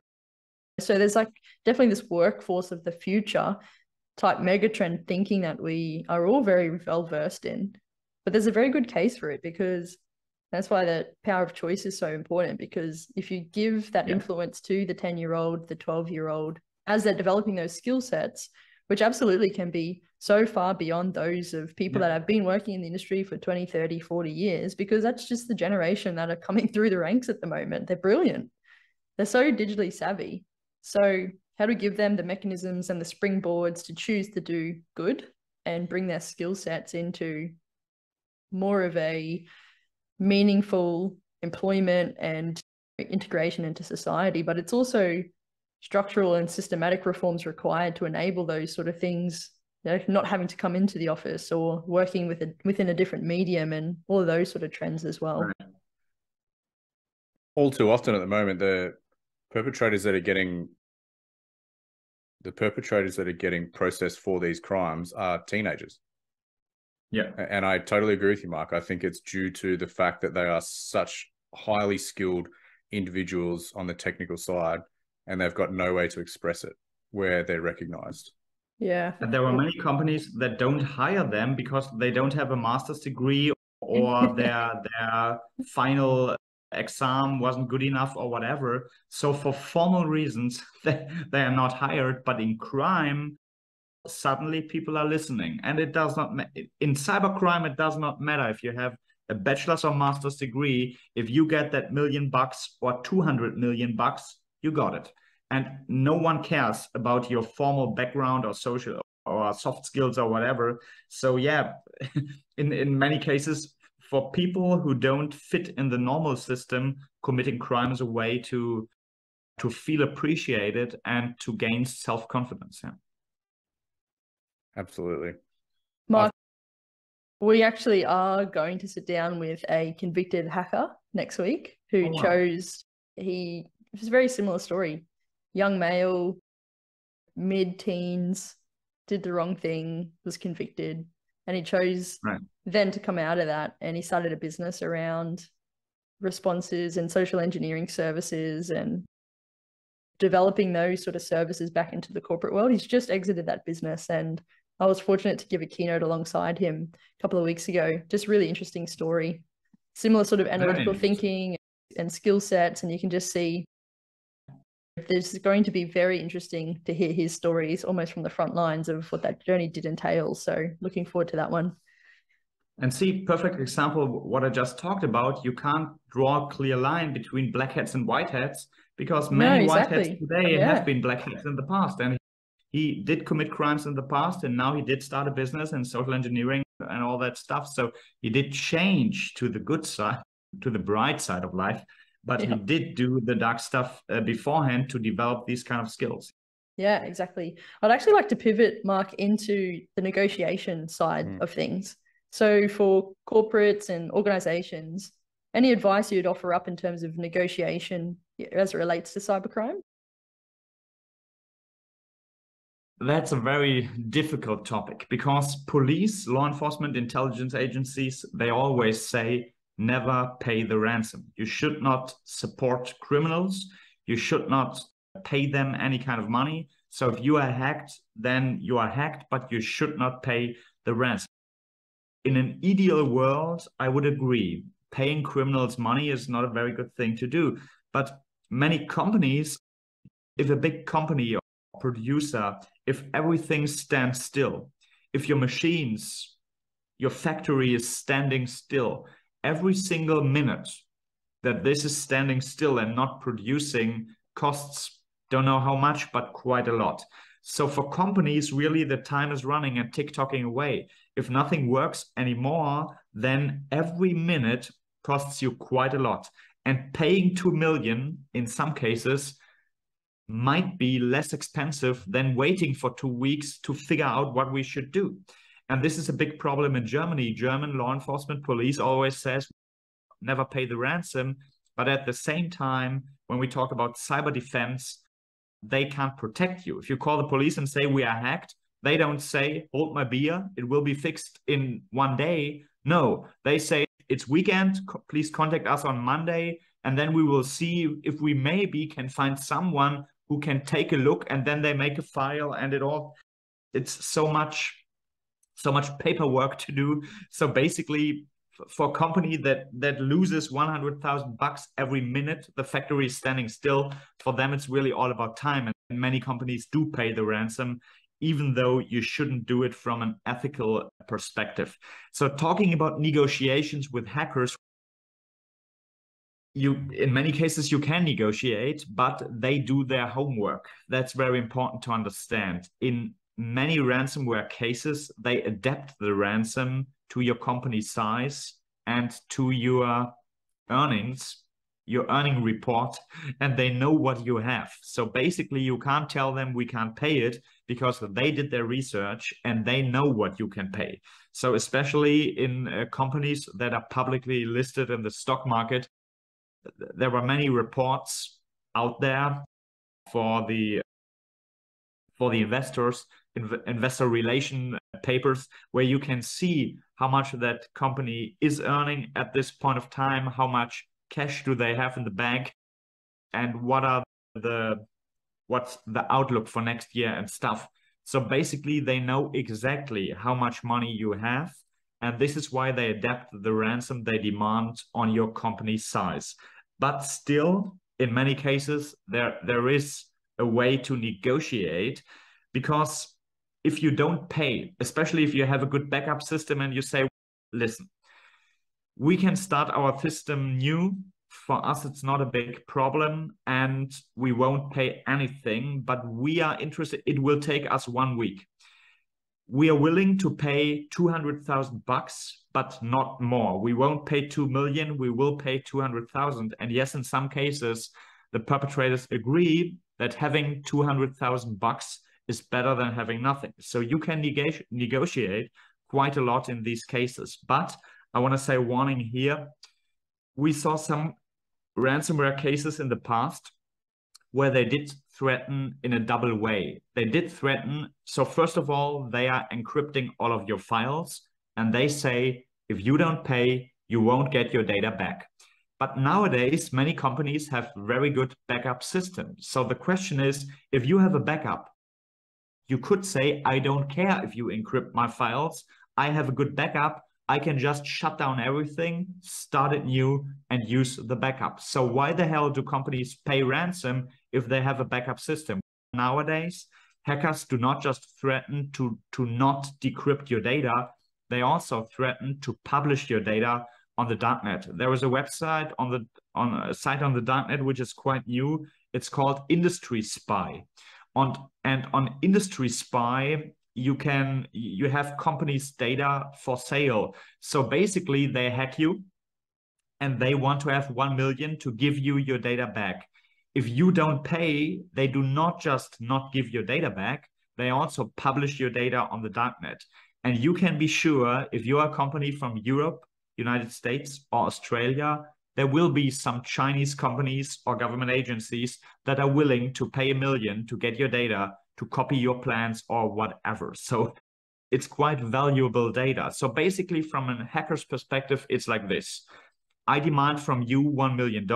So there's like definitely this workforce of the future type megatrend thinking that we are all very well versed in. But there's a very good case for it, because that's why the power of choice is so important, because if you give that influence to the 10-year-old, the 12-year-old, as they're developing those skill sets, which absolutely can be so far beyond those of people that have been working in the industry for 20, 30, 40 years, because that's just the generation that are coming through the ranks at the moment. They're brilliant. They're so digitally savvy. So how to give them the mechanisms and the springboards to choose to do good and bring their skill sets into more of a meaningful employment and integration into society. But it's also structural and systematic reforms required to enable those sort of things, you know, not having to come into the office or working within a different medium, and all of those sort of trends as well. Right. All too often at the moment, the perpetrators that are getting processed for these crimes are teenagers. Yeah. And I totally agree with you, Mark. I think it's due to the fact that they are such highly skilled individuals on the technical side, and they've got no way to express it where they're recognized. Yeah. And there are many companies that don't hire them because they don't have a master's degree, or their final exam wasn't good enough or whatever. So for formal reasons, they are not hired. But in crime, suddenly people are listening. And it does not in cybercrime, it does not matter if you have a bachelor's or master's degree. If you get that $1 million or $200 million, you got it. And no one cares about your formal background or social or soft skills or whatever. So yeah, in many cases, for people who don't fit in the normal system, committing crime is a way to feel appreciated and to gain self-confidence. Yeah. Absolutely. Mark, we actually are going to sit down with a convicted hacker next week who it was a very similar story. Young male, mid-teens, did the wrong thing, was convicted, and he chose then to come out of that, and he started a business around responses and social engineering services and developing those sort of services back into the corporate world. He's just exited that business, and I was fortunate to give a keynote alongside him a couple of weeks ago. Just really interesting story. Similar sort of analytical thinking and skill sets, and you can just see this is going to be very interesting to hear his stories almost from the front lines of what that journey did entail. So looking forward to that one. And see, perfect example of what I just talked about. You can't draw a clear line between black hats and white hats, because many white hats today have been black hats in the past. And he did commit crimes in the past, and now he did start a business in social engineering and all that stuff. So he did change to the good side, to the bright side of life, but he did do the dark stuff beforehand to develop these kind of skills. Yeah, exactly. I'd actually like to pivot, Mark, into the negotiation side of things. So for corporates and organizations, any advice you'd offer up in terms of negotiation as it relates to cybercrime? That's a very difficult topic, because police, law enforcement, intelligence agencies, they always say, never pay the ransom. You should not support criminals. You should not pay them any kind of money. So if you are hacked, then you are hacked, but you should not pay the ransom. In an ideal world, I would agree. Paying criminals money is not a very good thing to do. But many companies, if a big company or producer, if everything stands still, if your machines, your factory is standing still, every single minute that this is standing still and not producing costs, don't know how much, but quite a lot. So for companies, really the time is running and tick-tocking away. If nothing works anymore, then every minute costs you quite a lot. And paying 2 million in some cases might be less expensive than waiting for 2 weeks to figure out what we should do. And this is a big problem in Germany. German law enforcement police always says, never pay the ransom. But at the same time, when we talk about cyber defense, they can't protect you. If you call the police and say we are hacked, they don't say, hold my beer, it will be fixed in 1 day. No, they say it's weekend, please contact us on Monday, and then we will see if we maybe can find someone who can take a look, and then they make a file, and it's so much paperwork to do. So basically, for a company that loses $100,000 every minute the factory is standing still, for them it's really all about time. And many companies do pay the ransom, even though you shouldn't do it from an ethical perspective. So talking about negotiations with hackers, in many cases you can negotiate, but they do their homework. That's very important to understand. In many ransomware cases, they adapt the ransom to your company size and to your earnings, your earning report, and they know what you have. So basically you can't tell them we can't pay it, because they did their research and they know what you can pay. So especially in companies that are publicly listed in the stock market, there were many reports out there for the investors, investor relation papers, where you can see how much that company is earning at this point of time, how much cash do they have in the bank, and what's the outlook for next year and stuff. So basically they know exactly how much money you have, and this is why they adapt the ransom they demand on your company size. But still, in many cases, there is a way to negotiate, because if you don't pay, especially if you have a good backup system and you say, listen, we can start our system new. For us, it's not a big problem and we won't pay anything, but we are interested. It will take us 1 week. We are willing to pay $200,000, but not more. We won't pay 2 million. We will pay 200,000. And yes, in some cases, the perpetrators agree that having $200,000 is better than having nothing. So you can negotiate quite a lot in these cases. But I want to say warning here. We saw some ransomware cases in the past where they did threaten in a double way. They did threaten. So first of all, they are encrypting all of your files, and they say, if you don't pay, you won't get your data back. But nowadays, many companies have very good backup systems. So the question is, if you have a backup, you could say, I don't care if you encrypt my files. I have a good backup. I can just shut down everything, start it new, and use the backup. So why the hell do companies pay ransom if they have a backup system? Nowadays, hackers do not just threaten to not decrypt your data. They also threaten to publish your data on the darknet. There is a website on a site on the darknet which is quite new. It's called Industry Spy. And on Industry Spy, you have companies' data for sale. So basically they hack you and they want to have 1 million to give you your data back. If you don't pay, they do not just not give your data back, they also publish your data on the darknet. And you can be sure, if you're a company from Europe, United States, or Australia, there will be some Chinese companies or government agencies that are willing to pay 1 million to get your data, to copy your plans or whatever. So it's quite valuable data. So basically from a hacker's perspective, it's like this. I demand from you $1 million.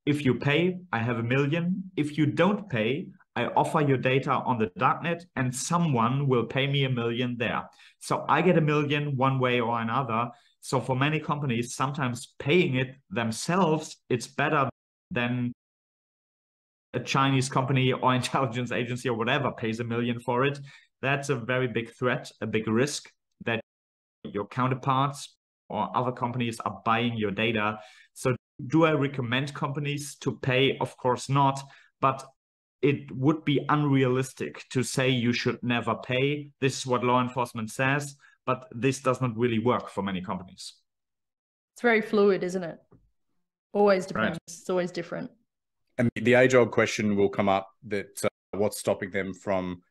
If you pay, I have 1 million. If you don't pay, I offer your data on the darknet and someone will pay me 1 million there. So I get 1 million one way or another. So for many companies, sometimes paying it themselves, it's better than a Chinese company or intelligence agency or whatever pays 1 million for it. That's a very big threat, a big risk that your counterparts or other companies are buying your data. So do I recommend companies to pay? Of course not, but it would be unrealistic to say you should never pay. This is what law enforcement says, but this does not really work for many companies. It's very fluid, isn't it? Always depends. Right. It's always different. And the age-old question will come up that what's stopping them from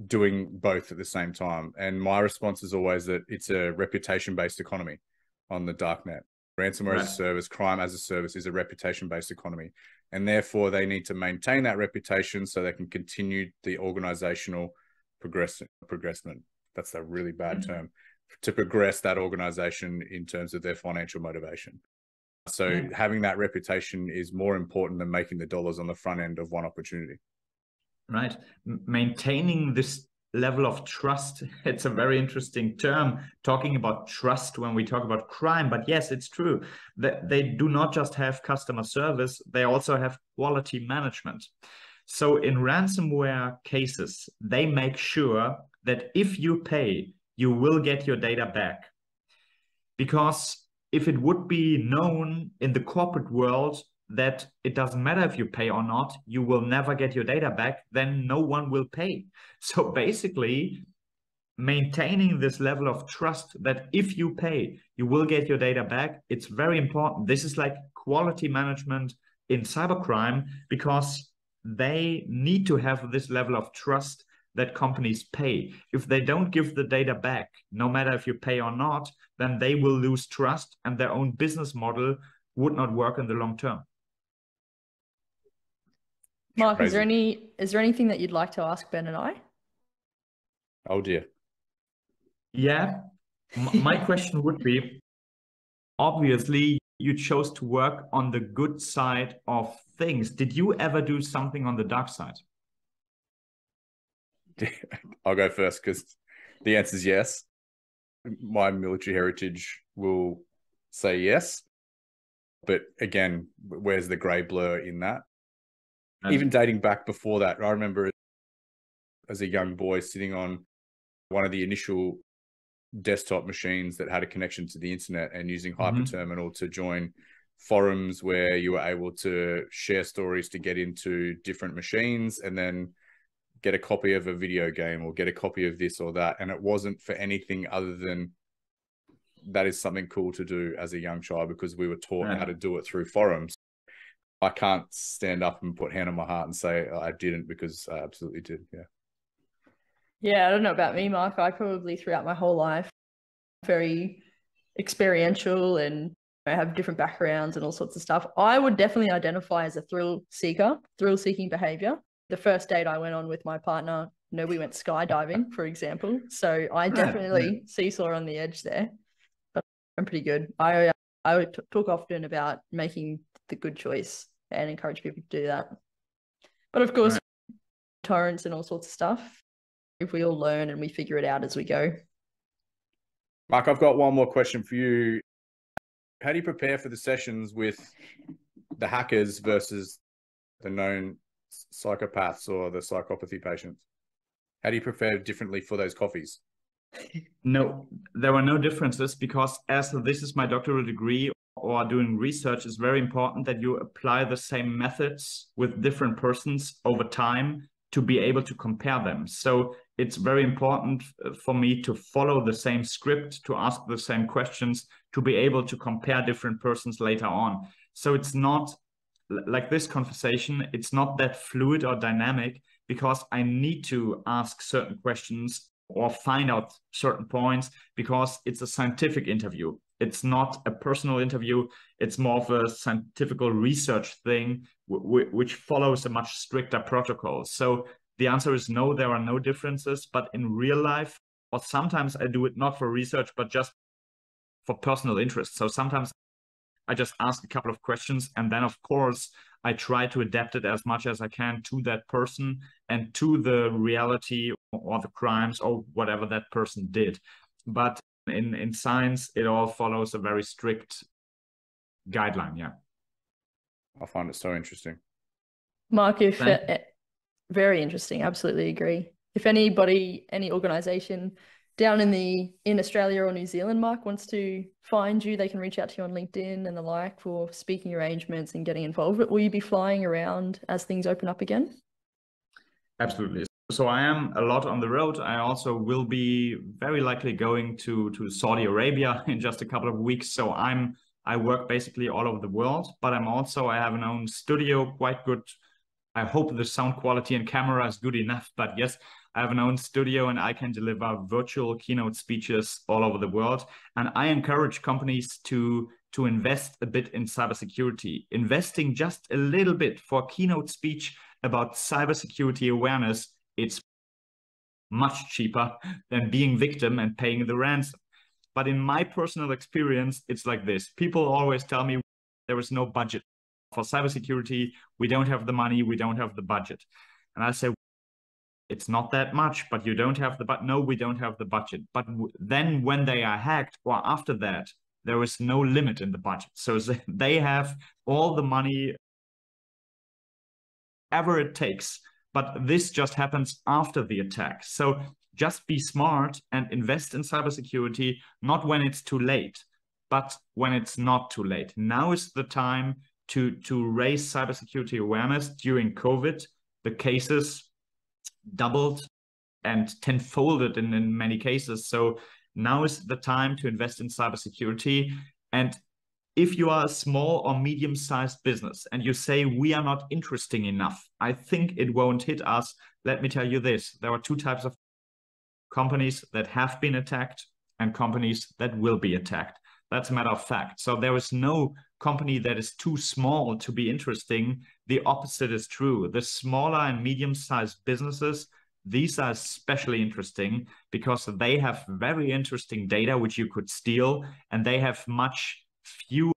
doing both at the same time? And my response is always that it's a reputation-based economy on the darknet. Ransomware as a service, crime as a service is a reputation-based economy. And therefore, they need to maintain that reputation so they can continue the organizational progressment. That's a really bad term. To progress that organization in terms of their financial motivation. So having that reputation is more important than making the dollars on the front end of one opportunity. right? Maintaining this level of trust. It's a very interesting term, talking about trust when we talk about crime. But yes, it's true that they do not just have customer service, they also have quality management. So in ransomware cases, they make sure that if you pay, you will get your data back. Because if it would be known in the corporate world that it doesn't matter if you pay or not, you will never get your data back, then no one will pay. So basically, maintaining this level of trust that if you pay, you will get your data back, it's very important. This is like quality management in cybercrime, because they need to have this level of trust that companies pay. If they don't give the data back, no matter if you pay or not, then they will lose trust and their own business model would not work in the long term. Mark, is there anything that you'd like to ask Ben and I? Oh dear. Yeah, my question would be, obviously you chose to work on the good side of things. Did you ever do something on the dark side? I'll go first because the answer is yes. My military heritage will say yes. But again, where's the grey blur in that? Even dating back before that, I remember as a young boy sitting on one of the initial desktop machines that had a connection to the internet and using Hyperterminal to join forums where you were able to share stories to get into different machines and then get a copy of a video game or get a copy of this or that. And it wasn't for anything other than that is something cool to do as a young child because we were taught how to do it through forums. I can't stand up and put hand on my heart and say I didn't, because I absolutely did. Yeah. Yeah, I don't know about me, Mark. I probably throughout my whole life, very experiential, and I have different backgrounds and all sorts of stuff. I would definitely identify as a thrill-seeking behavior. The first date I went on with my partner, we went skydiving, for example. So I definitely seesaw on the edge there, but I'm pretty good. I would talk often about making the good choice and encourage people to do that. But of course, torrents and all sorts of stuff, if we all learn and we figure it out as we go. Mark, I've got one more question for you. How do you prepare for the sessions with the hackers versus the known psychopaths or the psychopathy patients? How do you prepare differently for those coffees? No, there were no differences, because as this is my doctoral degree or doing research, it's very important that you apply the same methods with different persons over time to be able to compare them. So it's very important for me to follow the same script, to ask the same questions, to be able to compare different persons later on. So it's not like this conversation, it's not that fluid or dynamic, because I need to ask certain questions or find out certain points, because it's a scientific interview. It's not a personal interview. It's more of a scientific research thing, which follows a much stricter protocol. So the answer is no, there are no differences. But in real life, or sometimes I do it not for research, but just for personal interest. So sometimes I just ask a couple of questions, and then of course I try to adapt it as much as I can to that person and to the reality or the crimes or whatever that person did. But in science, it all follows a very strict guideline. Yeah. I find it so interesting. Mark, very interesting. Absolutely agree. If anybody, any organization down in Australia or New Zealand, Mark, wants to find you, they can reach out to you on LinkedIn and the like for speaking arrangements and getting involved. Will you be flying around as things open up again? Absolutely. So I am a lot on the road. I also will be very likely going to Saudi Arabia in just a couple of weeks. So I work basically all over the world, but I have an own studio, quite good. I hope the sound quality and camera is good enough, but yes, I have an own studio and I can deliver virtual keynote speeches all over the world. And I encourage companies to invest a bit in cybersecurity. Investing just a little bit for a keynote speech about cybersecurity awareness, it's much cheaper than being victim and paying the ransom. But in my personal experience, it's like this. People always tell me there is no budget for cybersecurity. We don't have the money. We don't have the budget. And I say, it's not that much, but you don't have the but. No, we don't have the budget. But then when they are hacked or after that, there is no limit in the budget. So they have all the money ever it takes. But this just happens after the attack. So just be smart and invest in cybersecurity, not when it's too late, but when it's not too late. Now is the time to raise cybersecurity awareness. During COVID, the cases doubled and tenfolded in many cases. So now is the time to invest in cybersecurity. And if you are a small or medium-sized business and you say, we are not interesting enough, I think it won't hit us. Let me tell you this. There are two types of companies that have been attacked and companies that will be attacked. That's a matter of fact. So there is no company that is too small to be interesting. The opposite is true. The smaller and medium-sized businesses, these are especially interesting because they have very interesting data which you could steal, and they have much fewer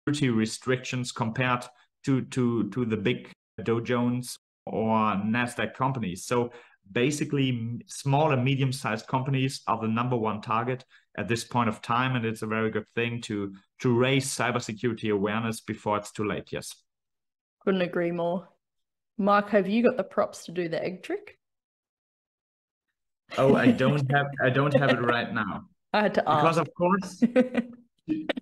security restrictions compared to the big Dow Jones or NASDAQ companies. So basically, small and medium-sized companies are the number one target at this point of time, and it's a very good thing to raise cybersecurity awareness before it's too late. Yes. Couldn't agree more. Mark, have you got the props to do the egg trick? Oh, I don't have it right now. I had to ask. Because of course,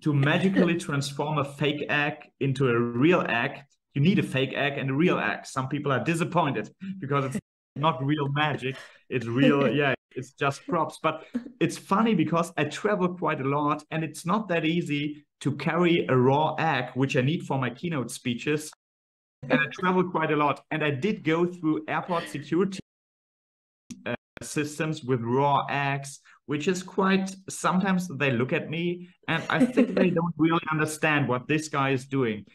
to magically transform a fake egg into a real egg, you need a fake egg and a real egg. Some people are disappointed because it's not real magic. It's real, yeah, it's just props. But it's funny because I travel quite a lot and it's not that easy to carry a raw egg, which I need for my keynote speeches. And I travel quite a lot. And I did go through airport security systems with raw eggs, which is quite, sometimes they look at me and I think they don't really understand what this guy is doing.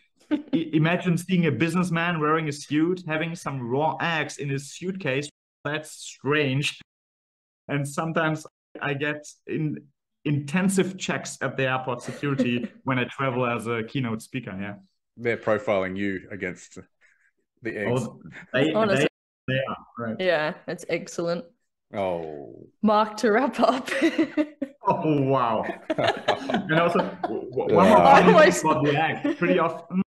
Imagine seeing a businessman wearing a suit, having some raw eggs in his suitcase. That's strange. And sometimes I get intensive checks at the airport security when I travel as a keynote speaker. Yeah, they're profiling you against the eggs. Oh, they are, right. Yeah, that's excellent. Oh, Mark, to wrap up. Oh, wow. And also, one more funny thing about the egg. Pretty often,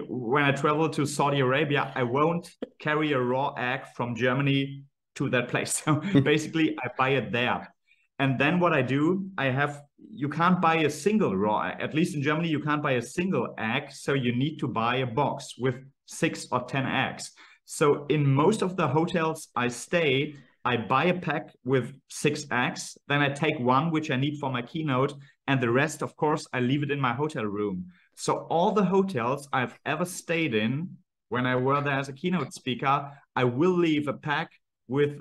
when I travel to Saudi Arabia, I won't carry a raw egg from Germany to that place. So basically, I buy it there. And then what I do, you can't buy a single raw egg. At least in Germany, you can't buy a single egg. So you need to buy a box with 6 or 10 eggs. So in most of the hotels I stay, I buy a pack with 6 eggs. Then I take one, which I need for my keynote. And the rest, of course, I leave it in my hotel room. So all the hotels I've ever stayed in, when I were there as a keynote speaker, I will leave a pack with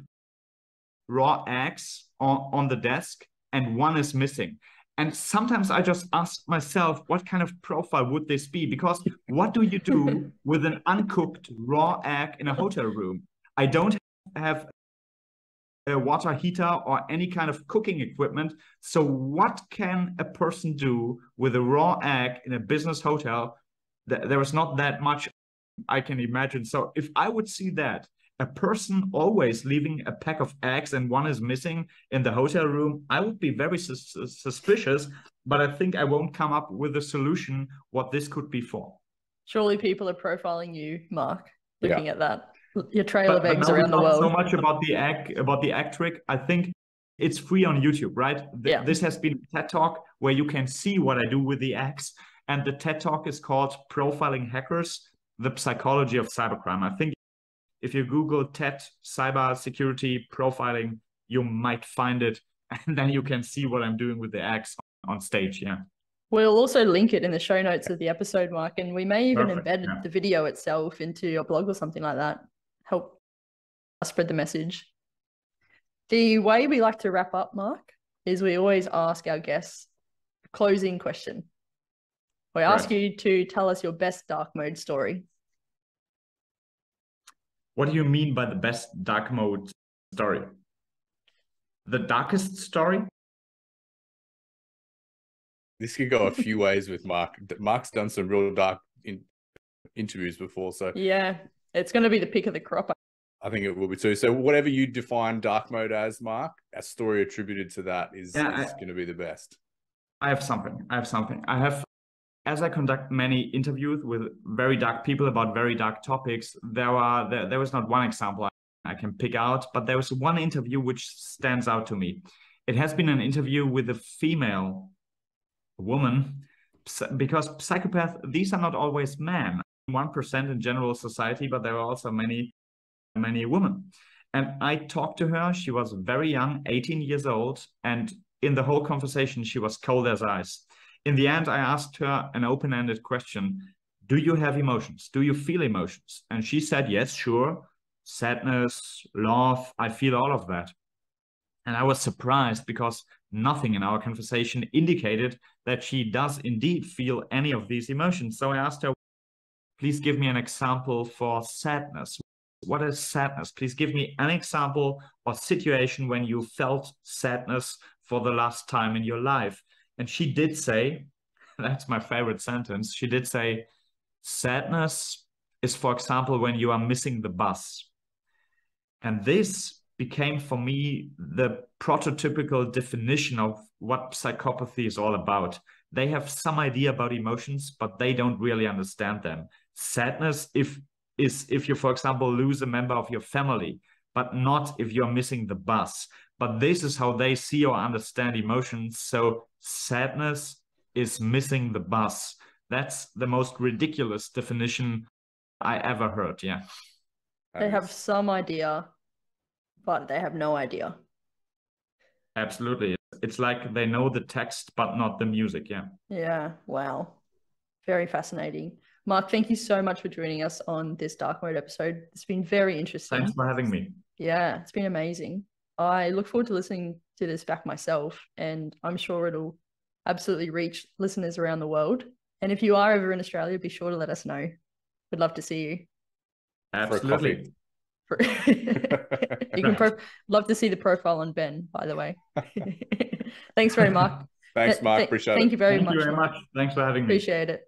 raw eggs on the desk, and one is missing. And sometimes I just ask myself, what kind of profile would this be? Because what do you do with an uncooked raw egg in a hotel room? I don't have a water heater or any kind of cooking equipment. So what can a person do with a raw egg in a business hotel? There is not that much I can imagine. So if I would see that, a person always leaving a pack of eggs and one is missing in the hotel room, I would be very suspicious, but I think I won't come up with a solution what this could be for. Surely people are profiling you, Mark, looking at that. Your trail of eggs around the world. So much about the egg trick. I think it's free on YouTube, right? This has been a TED Talk where you can see what I do with the eggs. And the TED Talk is called Profiling Hackers, the Psychology of Cybercrime. I think if you Google TED cybersecurity profiling, you might find it. And then you can see what I'm doing with the eggs on stage. Yeah. We'll also link it in the show notes of the episode, Mark, and we may even embed the video itself into your blog or something like that. Help spread the message. The way we like to wrap up, Mark, is we always ask our guests a closing question. We ask you to tell us your best dark mode story. What do you mean by the best dark mode story? The darkest story? This could go a few ways with Mark. Mark's done some real dark interviews before, so yeah, it's going to be the pick of the crop. I think it will be too. So whatever you define dark mode as, Mark, a story attributed to that is going to be the best. I have something. As I conduct many interviews with very dark people about very dark topics, there was not one example I can pick out, but there was one interview which stands out to me. It has been an interview with a female woman, because psychopaths, these are not always men. 1% in general society, but there are also many women. And I talked to her. She was very young, 18 years old, and in the whole conversation, she was cold as ice. In the end, I asked her an open-ended question. Do you have emotions? Do you feel emotions? And she said, yes, sure. Sadness, love, I feel all of that. And I was surprised because nothing in our conversation indicated that she does indeed feel any of these emotions. So I asked her, please give me an example for sadness. What is sadness? Please give me an example or situation when you felt sadness for the last time in your life. And she did say, that's my favorite sentence, she did say, sadness is, for example, when you are missing the bus. And this became for me the prototypical definition of what psychopathy is all about. They have some idea about emotions, but they don't really understand them. Sadness if you, for example, lose a member of your family, but not if you're missing the bus. But this is how they see or understand emotions. So sadness is missing the bus. That's the most ridiculous definition I ever heard. Yeah. They have some idea, but they have no idea. Absolutely. It's like they know the text, but not the music. Yeah. Yeah. Wow. Very fascinating. Mark, thank you so much for joining us on this Dark Mode episode. It's been very interesting. Thanks for having me. Yeah, it's been amazing. I look forward to listening to this back myself, and I'm sure it'll absolutely reach listeners around the world. And if you are ever in Australia, be sure to let us know. We'd love to see you. Absolutely. You can love to see the profile on Ben, by the way. Thanks very much. Thanks, Mark. Appreciate it. Thank you very much. Thank you very much. Thanks for having me. Appreciate it.